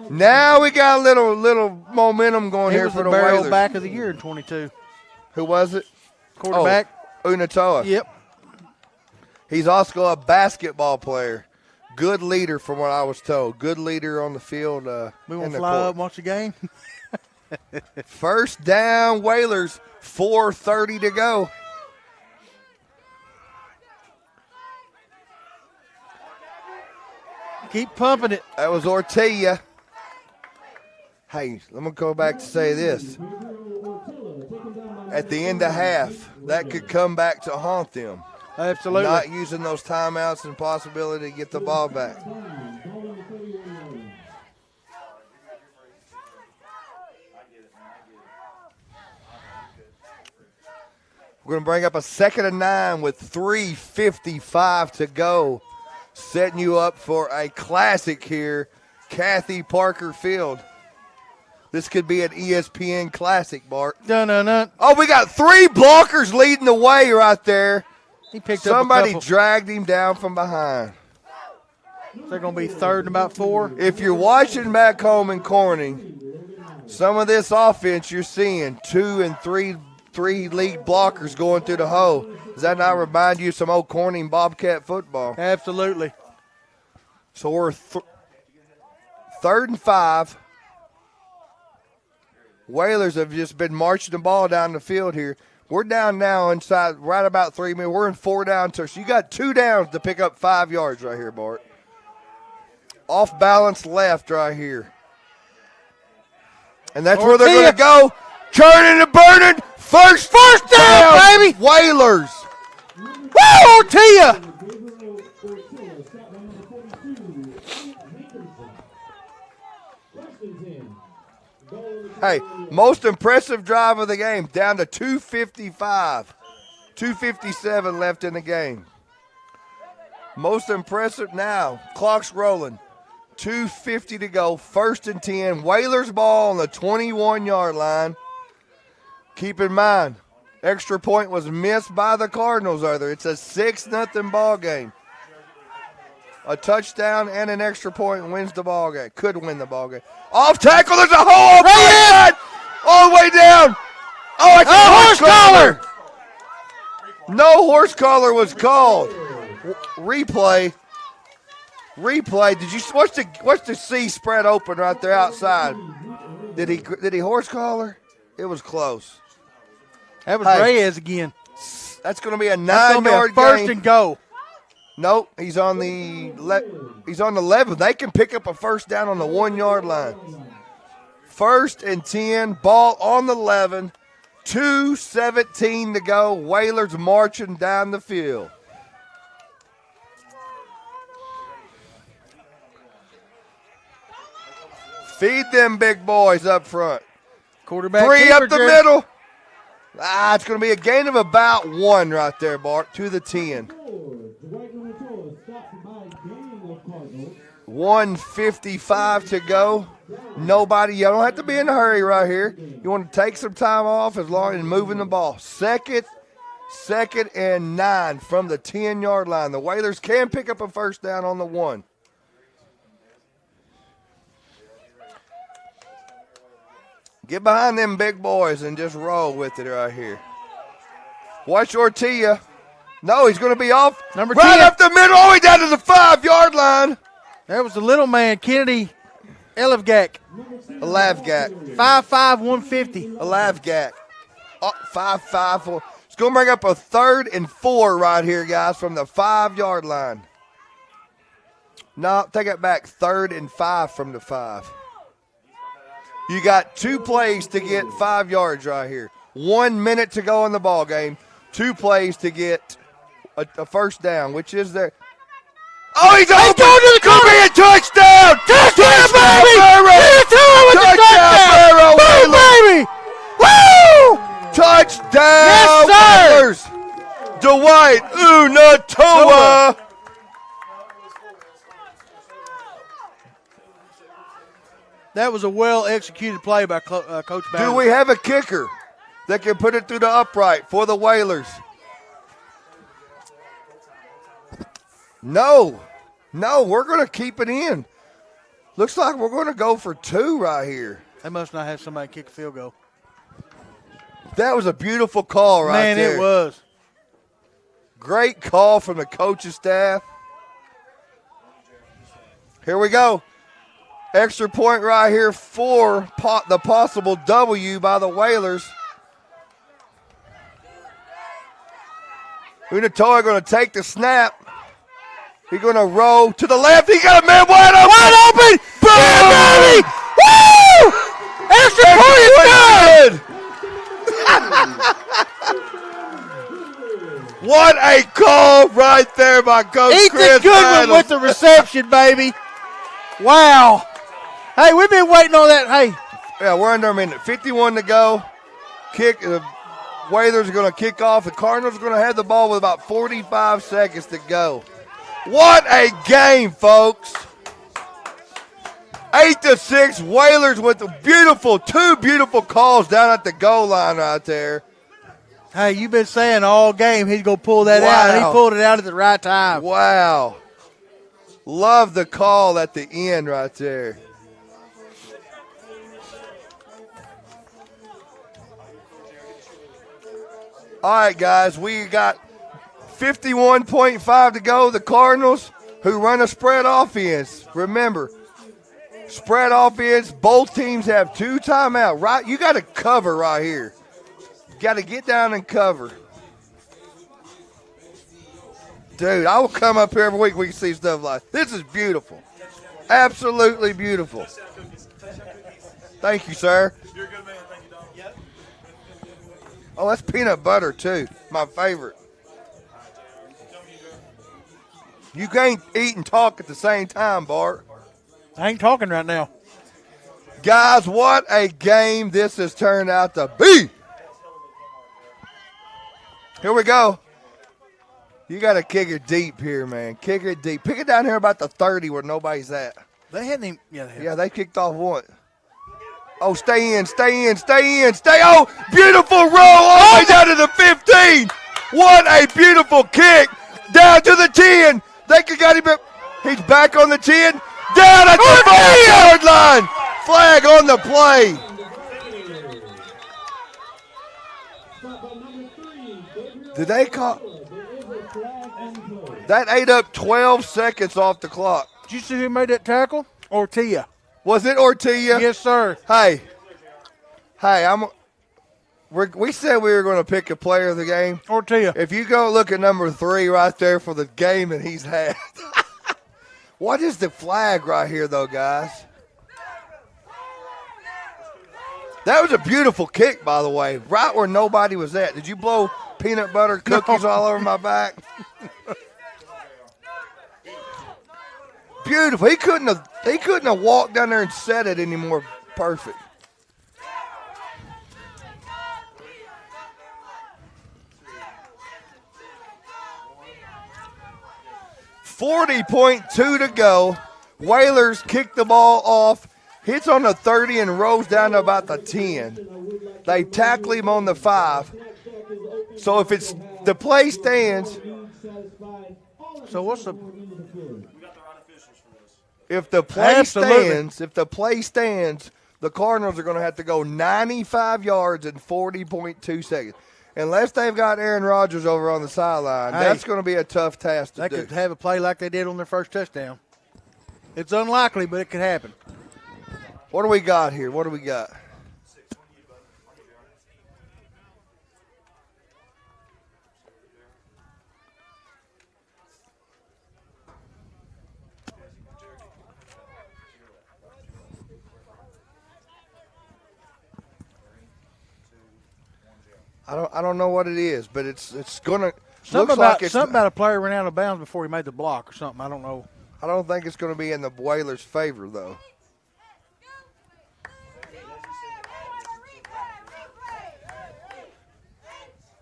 Now we got a little momentum going here for the Barrow Whalers. back of the year in 22. Who was it? Quarterback. Unatoa. Yep. He's also a basketball player. Good leader from what I was told. Good leader on the field. We want to fly up and watch the game. First down, Whalers. 4:30 to go. Keep pumping it. That was Ortega. Hey, I'm going to go back to say this. At the end of half, that could come back to haunt them. Absolutely. Not using those timeouts and possibility to get the ball back. We're going to bring up a 2nd and 9 with 3:55 to go. Setting you up for a classic here, Kathy Parker Field. This could be an ESPN classic, Bart. Dun-dun-dun. Oh, we got 3 blockers leading the way right there. He picked Somebody up a couple. dragged him down from behind. They're going to be 3rd and about 4. If you're watching back home in Corning, some of this offense you're seeing 2 and 3 league blockers going through the hole. Does that not remind you of some old Corning Bobcat football? Absolutely. So we're 3rd and 5. Whalers have just been marching the ball down the field here. We're down now inside right about 3 minutes. We're in 4 down. So you got 2 downs to pick up 5 yards right here, Bart. Off balance left right here. And that's where they're going to go. Turning and burning. First down, baby. Whalers. Woo, Ortega. Hey, most impressive drive of the game, down to 2:55. 2:57 left in the game. Most impressive now, clock's rolling. 2:50 to go, 1st and 10. Whalers ball on the 21-yard line. Keep in mind, extra point was missed by the Cardinals either. It's a 6-0 ball game. A touchdown and an extra point wins the ball game. Could win the ball game. Off tackle, there's a hole. All the way down. Oh, it's a horse collar. No horse collar was called. Replay. Replay. Did you watch the C spread open right there outside? Did he horse collar? It was close. That was Reyes again. That's going to be a That's 9-yard first gain. and go. Nope, he's on the 11. They can pick up a first down on the 1-yard line. 1st and 10, ball on the 11. 2:17 to go. Whalers marching down the field. Feed them big boys up front. Quarterback 3 up the Jerry. middle. It's going to be a gain of about 1 right there, Bart, to the 10. 1:55 to go. Nobody. You don't have to be in a hurry right here. You want to take some time off as long as moving the ball. Second and 9 from the 10-yard line. The Whalers can pick up a first down on the 1. Get behind them big boys and just roll with it right here. Watch Ortilla. No, he's going to be off. Number right 10. up the middle, all the way down to the 5-yard line. That was the little man, Kennedy Elavgak. Elavgak. 5'5", 150. Elavgak. 5'5". It's going to bring up a 3rd and 4 right here, guys, from the 5-yard line. No, take it back. 3rd and 5 from the 5. You got 2 plays to get 5 yards right here. 1 minute to go in the ball game. 2 plays to get a first down, which is there. Oh, he's open! Going to the Could be a touchdown! Touchdown, baby! Barrow! Touchdown, Barrow! Woo, baby! Woo! Touchdown! Yes, sir! Whalers! Dwight Unatoa! That was a well-executed play by Coach Barrow. Do we have a kicker that can put it through the upright for the Whalers? No, we're going to keep it in. Looks like we're going to go for 2 right here. They must not have somebody kick a field goal. That was a beautiful call right there. Man, it was. Great call from the coaching staff. Here we go. Extra point right here for the possible W by the Whalers. Unatoa going to take the snap. He's going to roll to the left. He got a man wide open. Wide open! Boom! Yeah, baby! Woo! Extra point is good! What a call right there by Coach Chris Ethan Goodwin Adams. with the reception, baby. Wow. Hey, we've been waiting on that. Hey. Yeah, we're under a minute. 51 to go. Kick. The Whalers are going to kick off. The Cardinals are going to have the ball with about 45 seconds to go. What a game, folks. 8-6. Whalers with the two beautiful calls down at the goal line right there. Hey, you've been saying all game he's going to pull that out. And he pulled it out at the right time. Wow. Love the call at the end right there. All right, guys, we got 51.5 to go. The Cardinals, who run a spread offense. Remember, spread offense, both teams have 2 timeouts. Right, you got to cover right here. You got to get down and cover. Dude, I will come up here every week. We can see stuff like this. Is beautiful. Absolutely beautiful. Thank you, sir. You're a good man. Thank you, Donald. Yep. Oh, that's peanut butter, too. My favorite. You can't eat and talk at the same time, Bart. I ain't talking right now. Guys, what a game this has turned out to be. Here we go. You got to kick it deep here, man. Kick it deep. Pick it down here about the 30 where nobody's at. They hadn't even. Yeah, they kicked off one. Oh, stay in. Oh, beautiful roll all the way down to the 15. What a beautiful kick. Down to the 10. They could got him. He's back on the 10. Down at the 5-yard line. Flag on the play. Did they call? That ate up 12 seconds off the clock. Did you see who made that tackle? Ortilla. Was it Ortilla? Yes, sir. Hey, we said we were going to pick a player of the game. Ortilla. If you go look at number 3 right there for the game that he's had. What is the flag right here, though, guys? That was a beautiful kick, by the way, right where nobody was at. Did you blow peanut butter cookies all over my back? Beautiful. He couldn't have walked down there and said it any more perfect. .2 to go. Whalers kick the ball off, hits on the 30 and rolls down to about the 10. They tackle him on the 5. So if it's the play stands. So what's the? If the play stands, the Cardinals are going to have to go 95 yards in 40.2 seconds. Unless they've got Aaron Rodgers over on the sideline, that's going to be a tough task to do. They could have a play like they did on their first touchdown. It's unlikely, but it could happen. What do we got here? What do we got? I don't know what it is, but it's gonna something about a player ran out of bounds before he made the block or something. I don't know. I don't think it's going to be in the Whalers' favor though.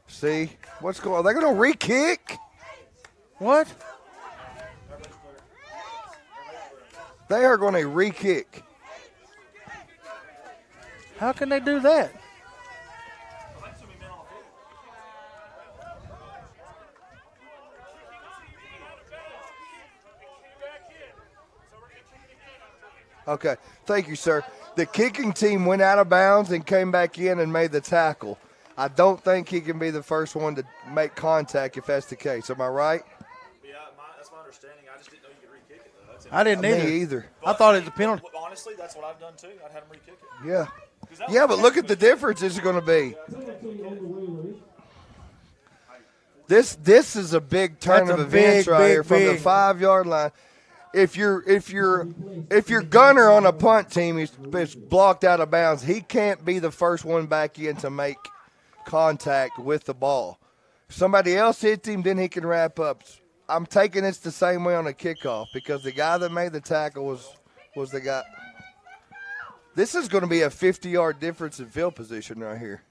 See what's going on? Are they going to re-kick? What? They are going to re-kick. How can they do that? Okay, thank you, sir. The kicking team went out of bounds and came back in and made the tackle. I don't think he can be the first one to make contact if that's the case. Am I right? Yeah, that's my understanding. I just didn't know you could re-kick it, though. I didn't either. I thought it was a penalty. Honestly, that's what I've done, too. I'd have him re-kick it. Yeah. Yeah, but look at the difference it's going to be. This is a big turn of events right here from the 5-yard line. If your gunner on a punt team is blocked out of bounds, he can't be the first one back in to make contact with the ball. If somebody else hits him, then he can wrap up. I'm taking this the same way on a kickoff because the guy that made the tackle was the guy. This is going to be a 50-yard difference in field position right here.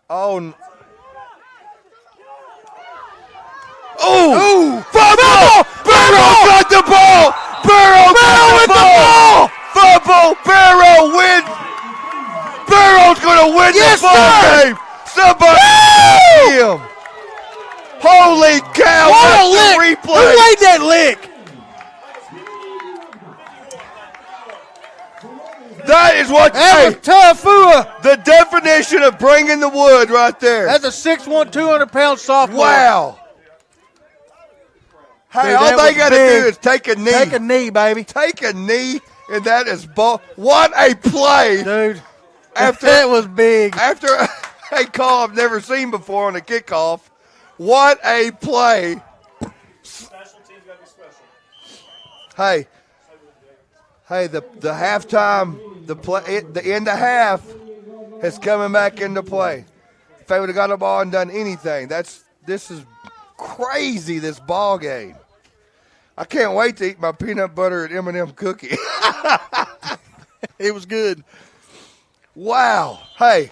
Oh, fumble! Barrow got the ball! Barrow with the ball! Fumble! Barrow wins! Barrow's going to win the ball game! Somebody him! Holy cow! What a lick! Replay. Who laid that lick? That is what was tough. The definition of bringing the wood right there. That's a 6'1", 200-pound sophomore. Wow. Hey, Dude, all they got to do is take a knee. Take a knee, baby. Take a knee, and that is ball. What a play. Dude, that was big. After a call I've never seen before on a kickoff. What a play. Hey, the halftime, the end of half is coming back into play. If they would have got the ball and done anything, this is crazy, this ball game. I can't wait to eat my peanut butter and M&M cookie. It was good. Wow. Hey,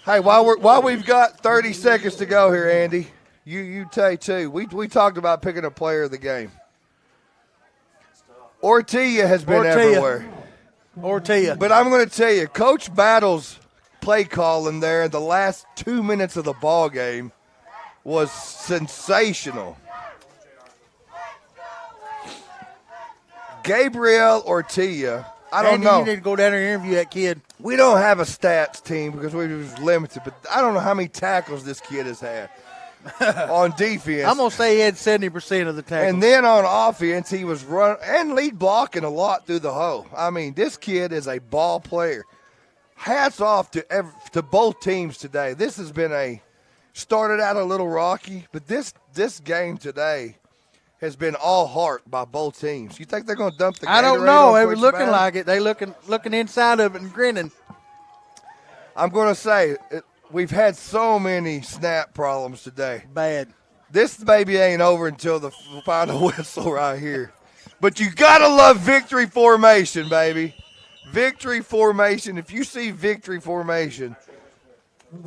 while we've got 30 seconds to go here, Andy, you take two. We talked about picking a player of the game. Ortilla has been everywhere. Ortilla. But I'm going to tell you, Coach Battle's play calling there in the last 2 minutes of the ball game was sensational. Gabriel Ortilla, I don't know. You need to go down there and interview that kid. We don't have a stats team because we was limited, but I don't know how many tackles this kid has had. on defense. I'm going to say he had 70% of the tackles. And then on offense, he was running and lead blocking a lot through the hole. I mean, this kid is a ball player. Hats off to both teams today. This has been started out a little rocky, but this game today has been all heart by both teams. You think they're going to dump the Gatorade? I don't know. They were Coach looking Battle? like it. They looking inside of it and grinning. I'm going to say we've had so many snap problems today. Bad. This baby ain't over until the final whistle right here. But you got to love victory formation, baby. Victory formation. If you see victory formation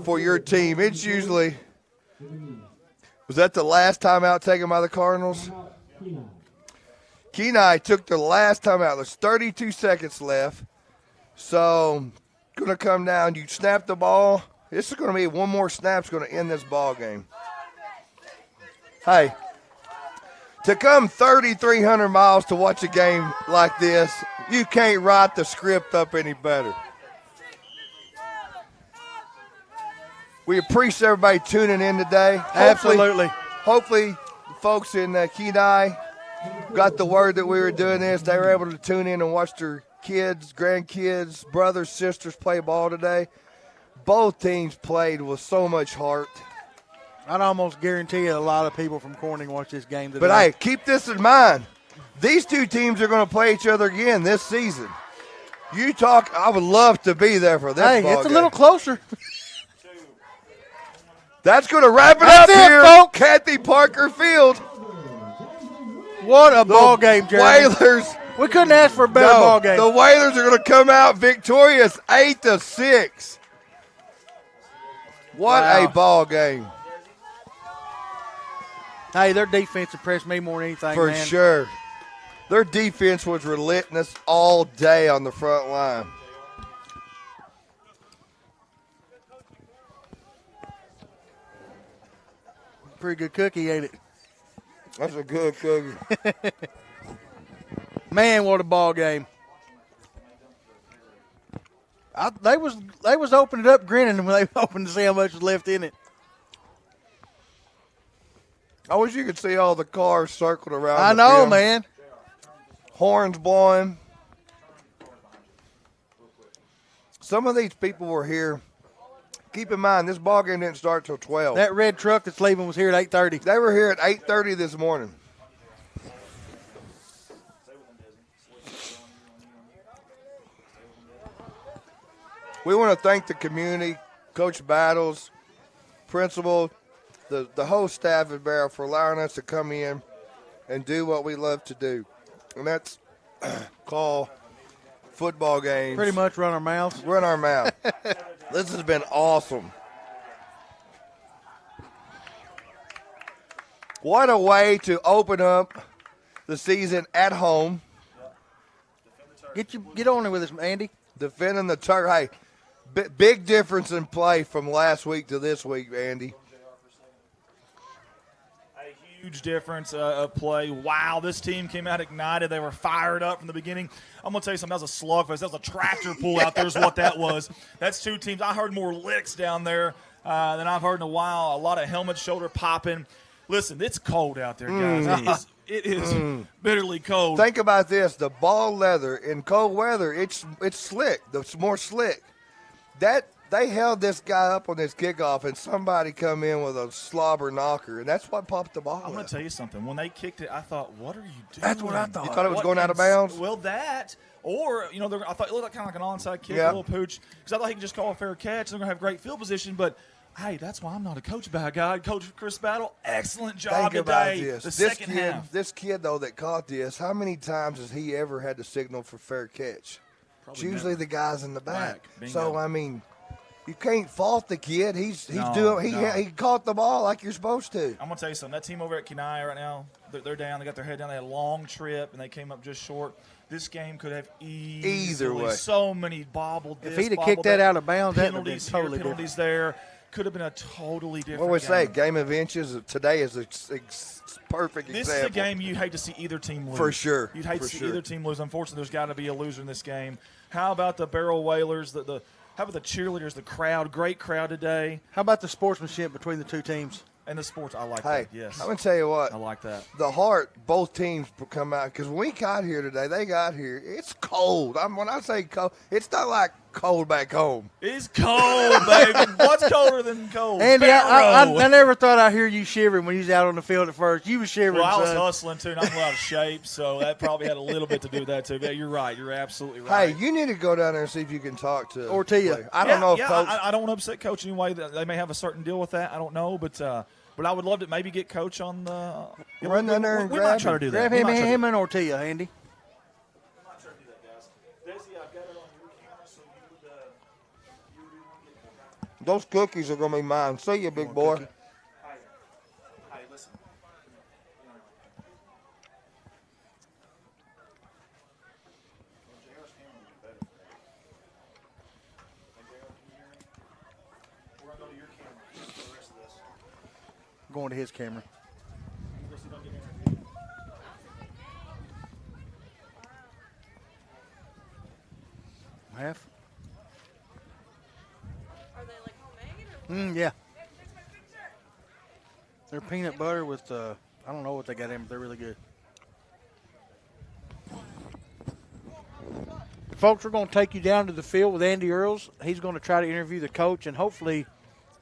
for your team, it's usually – was that the last time out taken by the Cardinals? Kenai took the last time out. There's 32 seconds left. So going to come down. You snap the ball. This is going to be one more snap's going to end this ball game. Hey, to come 3,300 miles to watch a game like this, you can't write the script up any better. We appreciate everybody tuning in today. Absolutely. Hopefully the folks in Kenai got the word that we were doing this. They were able to tune in and watch their kids, grandkids, brothers, sisters play ball today. Both teams played with so much heart. I'd almost guarantee you a lot of people from Corning watch this game today. But, hey, keep this in mind. These two teams are going to play each other again this season. I would love to be there for this ball it's a game. little closer. That's going to wrap it That's up it, here, folks. Kathy Parker Field. What a ball game, Jeremy. Whalers. We couldn't ask for a better ball game. The Whalers are going to come out victorious 8-6. What a ball game. Hey, their defense impressed me more than anything, For man. sure. Their defense was relentless all day on the front line. Pretty good cookie, ain't it? That's a good cookie. Man, what a ball game. They was opening it up grinning when they opened to see how much was left in it. I wish you could see all the cars circled around I the know, field. man. Horns blowing. Some of these people were here. Keep in mind, this ball game didn't start till 12. That red truck that's leaving was here at 8:30. They were here at 8:30 this morning. We want to thank the community, Coach Battles, principal, the whole staff at Barrow for allowing us to come in and do what we love to do. And that's call football games. Pretty much run our mouths. Run our mouth. This has been awesome. What a way to open up the season at home. Get on it with us, Andy. Defending the turf. Hey, big difference in play from last week to this week, Andy. A huge difference of play. Wow, this team came out ignited. They were fired up from the beginning. I'm going to tell you something. That was a slugfest. That was a tractor pull out there is what that was. That's two teams. I heard more licks down there than I've heard in a while. A lot of helmet shoulder popping. Listen, it's cold out there, guys. It is bitterly cold. Think about this. The ball leather in cold weather, it's slick. It's more slick. They held this guy up on this kickoff, and somebody come in with a slobber knocker, and that's what popped the ball. I'm going to tell you something. When they kicked it, I thought, what are you doing? That's what I thought. You thought it was going out of bounds? Well, that. Or, I thought it looked like kind of like an onside kick, Yeah. a little pooch. Because I thought he could just call a fair catch. They're going to have great field position. But, hey, that's why I'm not a coach bad guy. Coach Chris Battle, excellent job Think about today. this. The This second kid, half. this kid, though, that caught this, how many times has he ever had to signal for fair catch? It's usually the guys in the back. Bingo. So, I mean, you can't fault the kid. He caught the ball like you're supposed to. I'm going to tell you something. That team over at Kenai right now, they're down. They got their head down. They had a long trip, and they came up just short. This game could have Either way. so many bobbled If this, he'd have bobbled kicked that out of bounds, that would have been penalties totally here, penalties there. Could have been a totally different What we say, game. game of inches. Today is a perfect This example. is a game you hate to see either team lose. For sure. You'd hate For to see sure. either team lose. Unfortunately, there's got to be a loser in this game. How about the Barrow Whalers? How about the cheerleaders, the crowd? Great crowd today. How about the sportsmanship between the two teams? And the sports, I like Hey, that. Yes, I'm going to tell you what. I like that. The heart, both teams come out. Because when we got here today, they got here. It's cold. When I say cold, it's not like cold back home. It's cold, baby. What's colder than cold? Andy, Barrow. I never thought I'd hear you shivering when you was out on the field at first. You was shivering, Well, I was son. hustling, too, and I'm out of shape, so that probably had a little bit to do with that, too. But you're right. You're absolutely right. Hey, you need to go down there and see if you can talk to Ortilla. I don't know if yeah, Coach. I don't want to upset Coach anyway. They may have a certain deal with that. I don't know, but I would love to maybe get Coach on the Run down there and we grab might try to him. do that. Grab him and Ortilla, Andy. We might try to do that, guys. Daisy, I've got it on your camera, so you would want to get Those cookies are going to be mine. See you, big boy. Hey, listen. We're going to go to your camera for the rest of this. Going to his camera. Half? Are they like homemade? Or Yeah. They're peanut butter with, I don't know what they got in, but they're really good. Folks, we're going to take you down to the field with Andy Earls. He's going to try to interview the coach and hopefully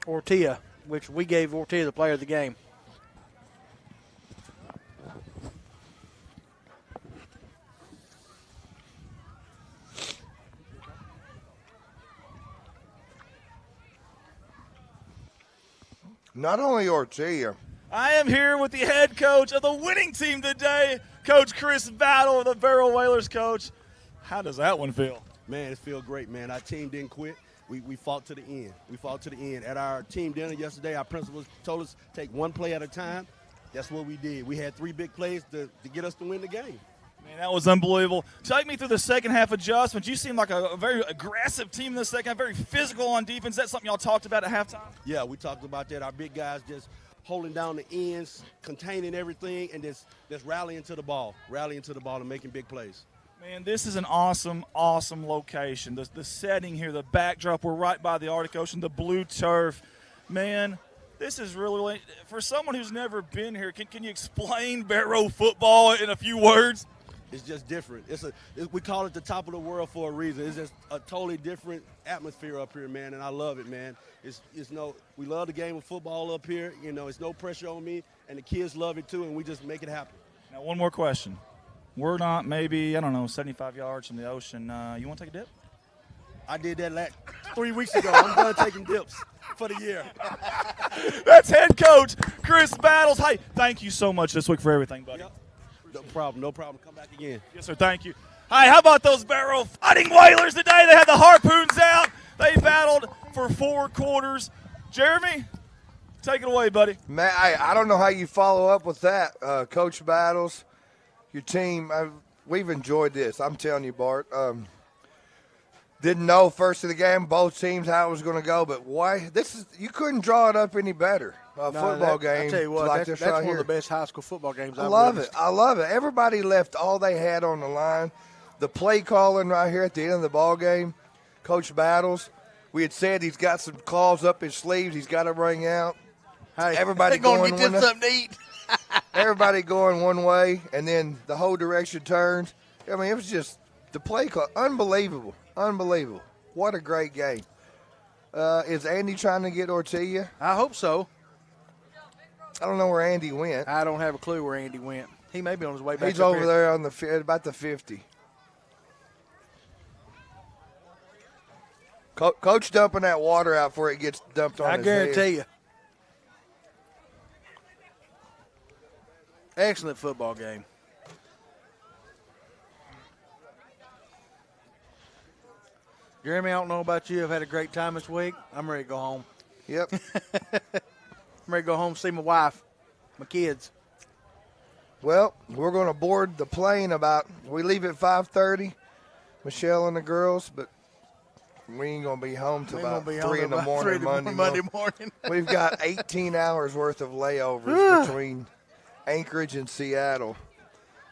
Ortilla, which we gave Ortilla the player of the game. Not only Ortilla. I am here with the head coach of the winning team today, Coach Chris Battle of the Barrow Whalers. Coach, how does that one feel? Man, it feels great, man. Our team didn't quit. We fought to the end. We fought to the end. At our team dinner yesterday, our principals told us take one play at a time. That's what we did. We had 3 big plays to get us to win the game. Man, that was unbelievable. Take me through the second half adjustments. You seem like a very aggressive team in the second half, very physical on defense. That's something y'all talked about at halftime? Yeah, we talked about that. Our big guys just holding down the ends, containing everything, and just rallying to the ball and making big plays. Man, this is an awesome, awesome location. The setting here, the backdrop, we're right by the Arctic Ocean, the blue turf. Man, this is really, for someone who's never been here, can you explain Barrow football in a few words? It's just different. We call it the top of the world for a reason. It's just a totally different atmosphere up here, man, and I love it, man. We love the game of football up here. You know, it's no pressure on me, and the kids love it too, and we just make it happen. Now, one more question. We're not maybe, 75 yards from the ocean. You want to take a dip? I did that 3 weeks ago. I'm done taking dips for the year. That's head coach Chris Battles. Hey, thank you so much this week for everything, buddy. Yep. No problem. Come back again. Yes, sir. Thank you. Hey, how about those Barrow Fighting Whalers today? They had the harpoons out. They battled for 4 quarters. Jeremy, take it away, buddy. Man, I don't know how you follow up with that. Coach Battles, your team, we've enjoyed this. I'm telling you, Bart. Didn't know first of the game, both teams, how it was going to go, but why? You couldn't draw it up any better. Football game. I tell you what, like that's this right one here. of the best high school football games I I've love witnessed. it. I love it. Everybody left all they had on the line. The play calling right here at the end of the ball game, Coach Battles. We had said he's got some claws up his sleeves. He's got to bring out. Hey, Everybody they're going going to get them one- something to eat. Everybody going one way, and then the whole direction turns. I mean, it was just the play call. Unbelievable. What a great game. Is Andy trying to get Ortilla? I hope so. I don't know where Andy went. I don't have a clue where Andy went. He may be on his way back. He's up over here. there on about the 50. Coach dumping that water out before it gets dumped on I his head. guarantee you. Excellent football game. Jeremy, I don't know about you. I've had a great time this week. I'm ready to go home. Yep. I'm ready to go home and see my wife, my kids. Well, we're going to board the plane we leave at 5:30, Michelle and the girls, but we ain't going to be home till about 3 in the morning Monday morning. We've got 18 hours worth of layovers between Anchorage and Seattle.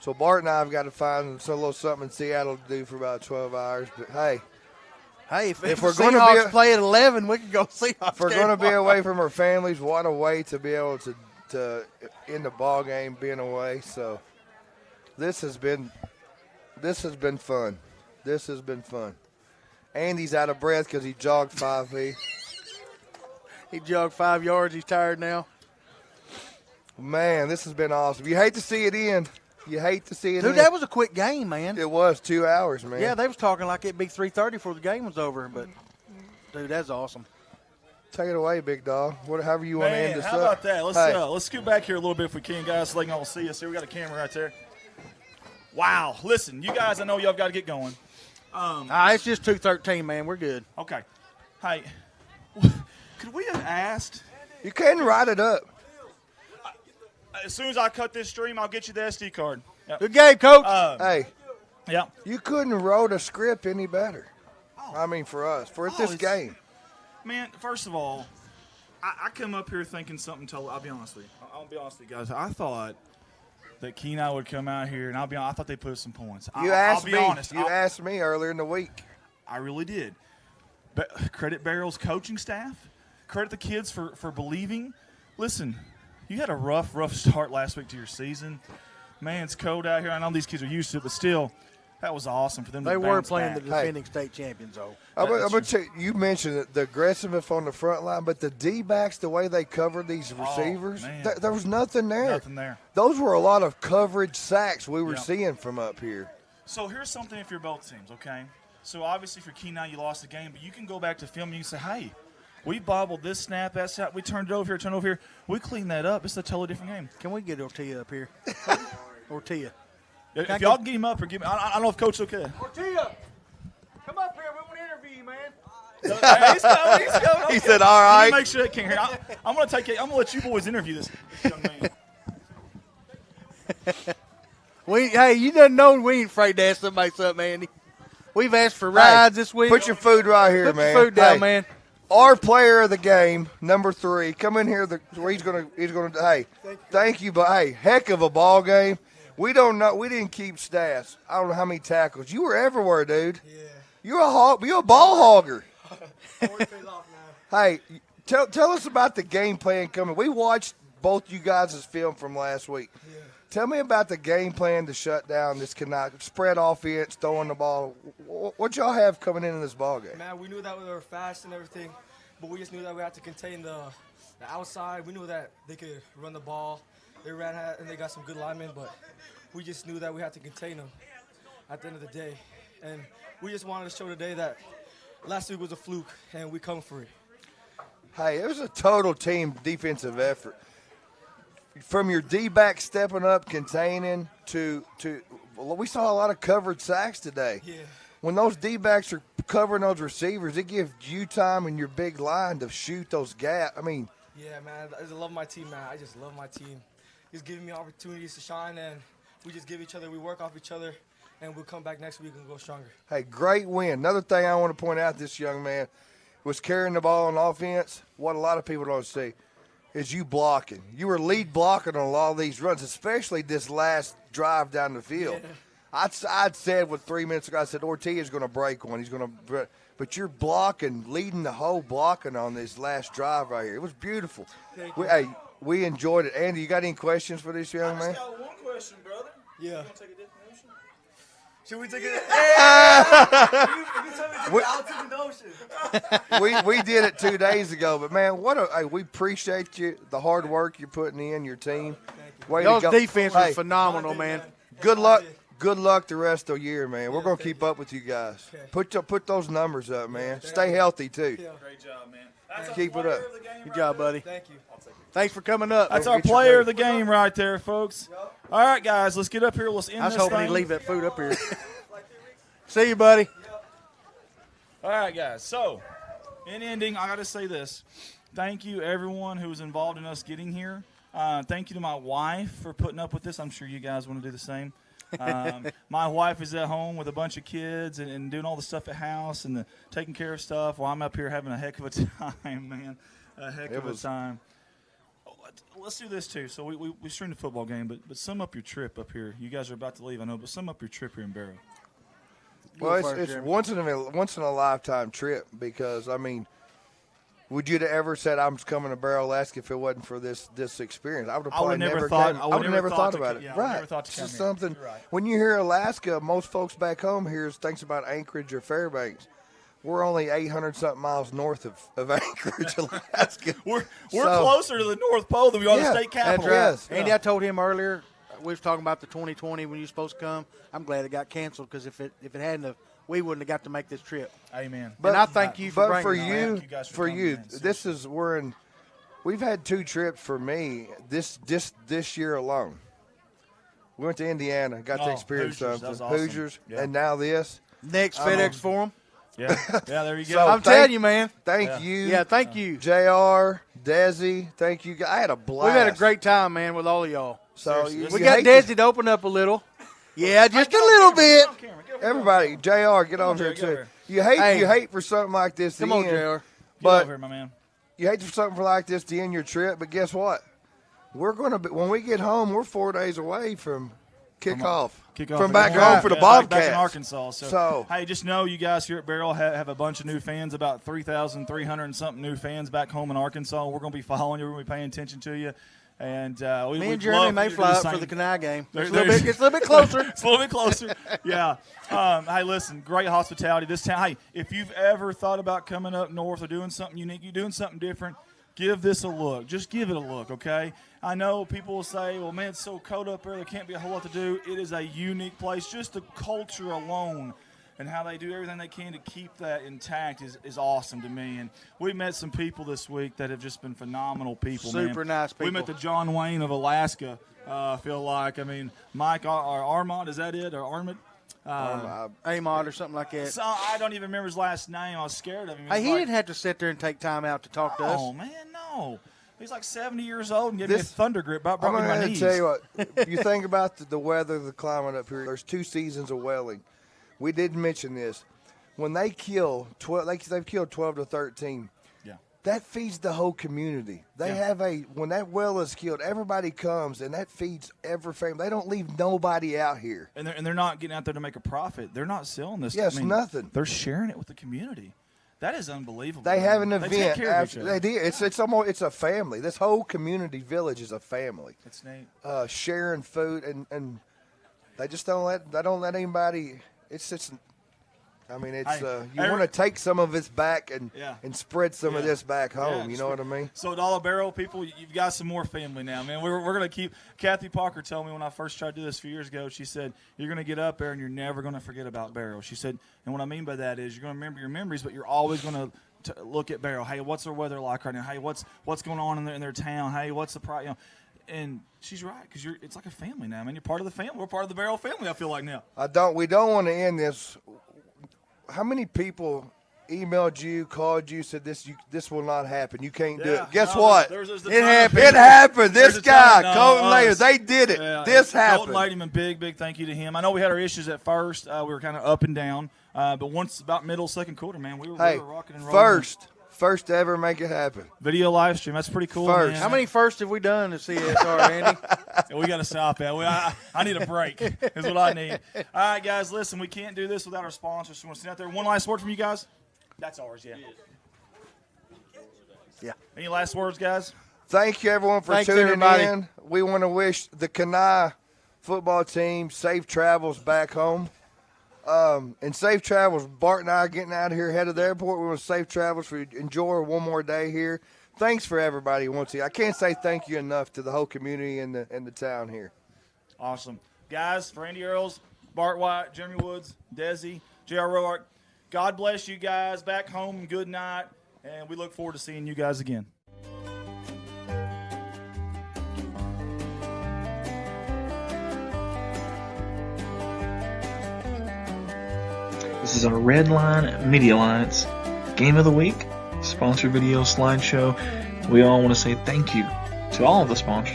So Bart and I have got to find a little something in Seattle to do for about 12 hours. But, hey, Hey, if we're the going to Seahawks be play at 11, we can go Seahawks. if we're going to be away from our families, what a way to be able to end the ball game being away. So this has been fun. This has been fun. Andy's out of breath because he jogged 5 feet. He jogged 5 yards. He's tired now. Man, this has been awesome. You hate to see it end. You hate to see it Dude, end. that was a quick game, man. It was 2 hours, man. Yeah, they was talking like it'd be 3:30 before the game was over, but dude, that's awesome. Take it away, big dog. However you want to end Man, this how up. about that? Let's scoot back here a little bit if we can, guys, so they can all see us. Here, we got a camera right there. Wow. Listen, you guys, I know y'all got to get going. It's just 2:13, man. We're good. Okay. Hey, could we have asked? You can write it up. As soon as I cut this stream, I'll get you the SD card. Yep. Good game, Coach. Hey, Yeah. you couldn't wrote a script any better. I mean, for us, this game. Man, first of all, I come up here thinking something totally. I'll be honest with you. I'll be honest with you guys. I thought that Kenai would come out here, and I thought they'd put some points. You asked me. You asked me earlier in the week. I really did. But credit Barrow's coaching staff. Credit the kids for believing. Listen, you had a rough start last week to your season. Man, it's cold out here. I know these kids are used to it, but still, that was awesome for them to They were bounce playing back. the defending state champions, though. I'm going to tell you mentioned it, the aggressiveness on the front line, but the D-backs, the way they covered these receivers, man. there was nothing there. Nothing there. Those were a lot of coverage sacks we were Yeah. seeing from up here. So here's something if you're both teams, okay? So obviously for Kenai, you lost the game, but you can go back to film and you can say, hey, we bobbled this snap, that snap, we turned it over here, We cleaned that up. It's a totally different game. Can we get Ortia up here? Ortia. If y'all get him up or give me, I don't know if Coach okay. Ortia, come up here. We want to interview you, man. He's coming. He said, all right. Let me make sure that can't hear. I'm going to let you boys interview this young man. Hey, you done know we ain't afraid to ask somebody something, Andy. We've asked for rides this week. Put your food right here, Put man. your food down, Hey, man. Our player of the game, number 3, come in here. Where he's gonna. Hey, thank you, but hey, heck of a ball game. We don't know. We didn't keep stats. I don't know how many tackles. You were everywhere, dude. Yeah. You're a hog. You're a ball hogger. Hey, tell us about the game plan coming. We watched both you guys' film from last week. Yeah. Tell me about the game plan to shut down this Kenai spread offense, throwing the ball. What y'all have coming into this ball game? Man, we knew that we were fast and everything, but we just knew that we had to contain the outside. We knew that they could run the ball. They ran and they got some good linemen, but we just knew that we had to contain them at the end of the day. And we just wanted to show today that last week was a fluke, and we come for it. Hey, it was a total team defensive effort. From your D-back stepping up, containing, to we saw a lot of covered sacks today. Yeah. When those D-backs are covering those receivers, it gives you time and your big line to shoot those gaps. I mean. Yeah, man, I just love my team, man. I just love my team. He's giving me opportunities to shine, and we just give each other, we work off each other, and we'll come back next week and go stronger. Hey, great win. Another thing I want to point out, this young man was carrying the ball on offense. What a lot of people don't see is you blocking. You were lead blocking on a lot of these runs, especially this last drive down the field. Yeah. I'd said with 3 minutes ago, I said Ortiz going to break one. He's going to, but you're blocking, leading the whole blocking on this last drive right here. It was beautiful. We enjoyed it. Andy, you got any questions for this young man? I just got one question, brother. Yeah. You want to take a different motion? Should we take it? We did it 2 days ago, but man, we appreciate you, the hard work you're putting in, your team. Y'all's defense was phenomenal, man. Good luck. Good luck the rest of the year, man. We're going to keep up with you guys. Put those numbers up, man. Stay healthy, too. Great job, man. Keep it up. Good job, buddy. Thank you. Thanks for coming up. That's our player of the game right there, folks. All right, guys, let's get up here. Let's end I was this hoping thing. he'd leave that food up here. See you, buddy. All right, guys. So, in ending, I got to say this. Thank you, everyone who was involved in us getting here. Thank you to my wife for putting up with this. I'm sure you guys want to do the same. My wife is at home with a bunch of kids and doing all the stuff at house and taking care of stuff while I'm up here having a heck of a time, man. A heck of a time. Let's do this, too. So we streamed the football game, but sum up your trip up here. You guys are about to leave, I know, but sum up your trip here in Barrow. Well, first, it's Jeremy. once in a lifetime trip because I mean, would you have ever said I'm coming to Barrow, Alaska if it wasn't for this experience? I would have probably never thought. I would have never thought about it. Yeah, right. Never thought to It's come just here. something. You're right. When you hear Alaska, most folks back home thinks about Anchorage or Fairbanks. We're only 800 something miles north of Anchorage, Alaska. We're closer to the North Pole than we are the state capital. Yes. Andy, I told him earlier, we was talking about the 2020 when you were supposed to come. I'm glad it got canceled because if it hadn't, we wouldn't have got to make this trip. Amen. And I thank you for bringing it. Thank you guys for coming, man. this is we've had 2 trips for me this year alone. We went to Indiana, got to experience Hoosiers, something. that was awesome. Hoosiers, Yeah. and now this. Next FedEx Forum. Yeah, there you go. So I'm telling you, man. Thank you. Yeah, thank you. JR, Desi, thank you. I had a blast. We've had a great time, man, with all of y'all. So We got Desi to open up a little. Yeah, just a little bit. Everybody, JR, get over here too. You hate for something like this. Come on, JR. Get But over here, my man. you hate for something like this to end your trip. But guess what? We're gonna be when we get home. We're 4 days away from kickoff. From back home for the Bobcats. Back in Arkansas. So, hey, just know you guys here at Barrow have a bunch of new fans, about 3,300 and something new fans back home in Arkansas. We're going to be following you. We're going to be paying attention to you. And me and Jeremy may fly up for the Kenai game. It's a little bit closer. It's a little bit closer. Yeah. Hey, listen, great hospitality. This town. Hey, if you've ever thought about coming up north or doing something unique, you're doing something different, give this a look. Just give it a look, okay? I know people will say, well, man, it's so cold up there, there can't be a whole lot to do. It is a unique place. Just the culture alone and how they do everything they can to keep that intact is awesome to me. And we met some people this week that have just been phenomenal people, Super nice people. We met the John Wayne of Alaska, I feel like. I mean, Mike Armand, is that it? Or Armand? Amod or something like that. So, I don't even remember his last name. I was scared of him. Hey, he didn't have to sit there and take time out to talk to us. Oh, man, no. He's like 70 years old and gave me a thunder grip. About I'm broke me my going knees. to tell you what. You think about the weather, the climate up here. There's 2 seasons of welling. We didn't mention this. When they kill 12, they've killed 12 to 13. Yeah. That feeds the whole community. They have when that well is killed, everybody comes and that feeds every family. They don't leave nobody out here. And they're not getting out there to make a profit. They're not selling this. Yes, nothing. They're sharing it with the community. That is unbelievable. They have an They event. take care of each other. They do. It's a family. This whole community village is a family. It's neat. Sharing food and they just don't let anybody. It's just. I mean, it's you want to take some of this back and spread some of this back home. You know what I mean? So, to all the Barrow people, you've got some more family now, man. We're going to keep. Kathy Parker told me when I first tried to do this a few years ago, she said, you're going to get up there and you're never going to forget about Barrow. She said, and what I mean by that is you're going to remember your memories, but you're always going to look at Barrow. Hey, what's their weather like right now? Hey, what's going on in their town? Hey, what's the price? You know, and she's right because it's like a family now, man. You're part of the family. We're part of the Barrow family, I feel like now. We don't want to end this. How many people emailed you, called you, said this will not happen? You can't do it. Guess what? It happened. It happened. This guy, Colton Later, they did it. This happened. Colton Ladyman, big thank you to him. I know we had our issues at first. We were kind of up and down. But once about middle, second quarter, man, we were rocking and rolling. First to ever make it happen. Video live stream. That's pretty cool. First. Man. How many firsts have we done to CSR, Andy? We got to stop that. I need a break is what I need. All right, guys, listen, we can't do this without our sponsors. So we want to sit out there. One last word from you guys? That's ours, yeah. Yeah. Any last words, guys? Thank you, everyone, for tuning in. We want to wish the Kenai football team safe travels back home. And safe travels. Bart and I are getting out of here, headed to the airport. We want safe travels for enjoy one more day here. Thanks for everybody who wants to. I can't say thank you enough to the whole community and the town here. Awesome. Guys, for Andy Earls, Bart White, Jeremy Woods, Desi, J.R. Roark, God bless you guys. Back home, good night. And we look forward to seeing you guys again. This is our Redline Media Alliance Game of the Week sponsor video slideshow. We all want to say thank you to all of the sponsors.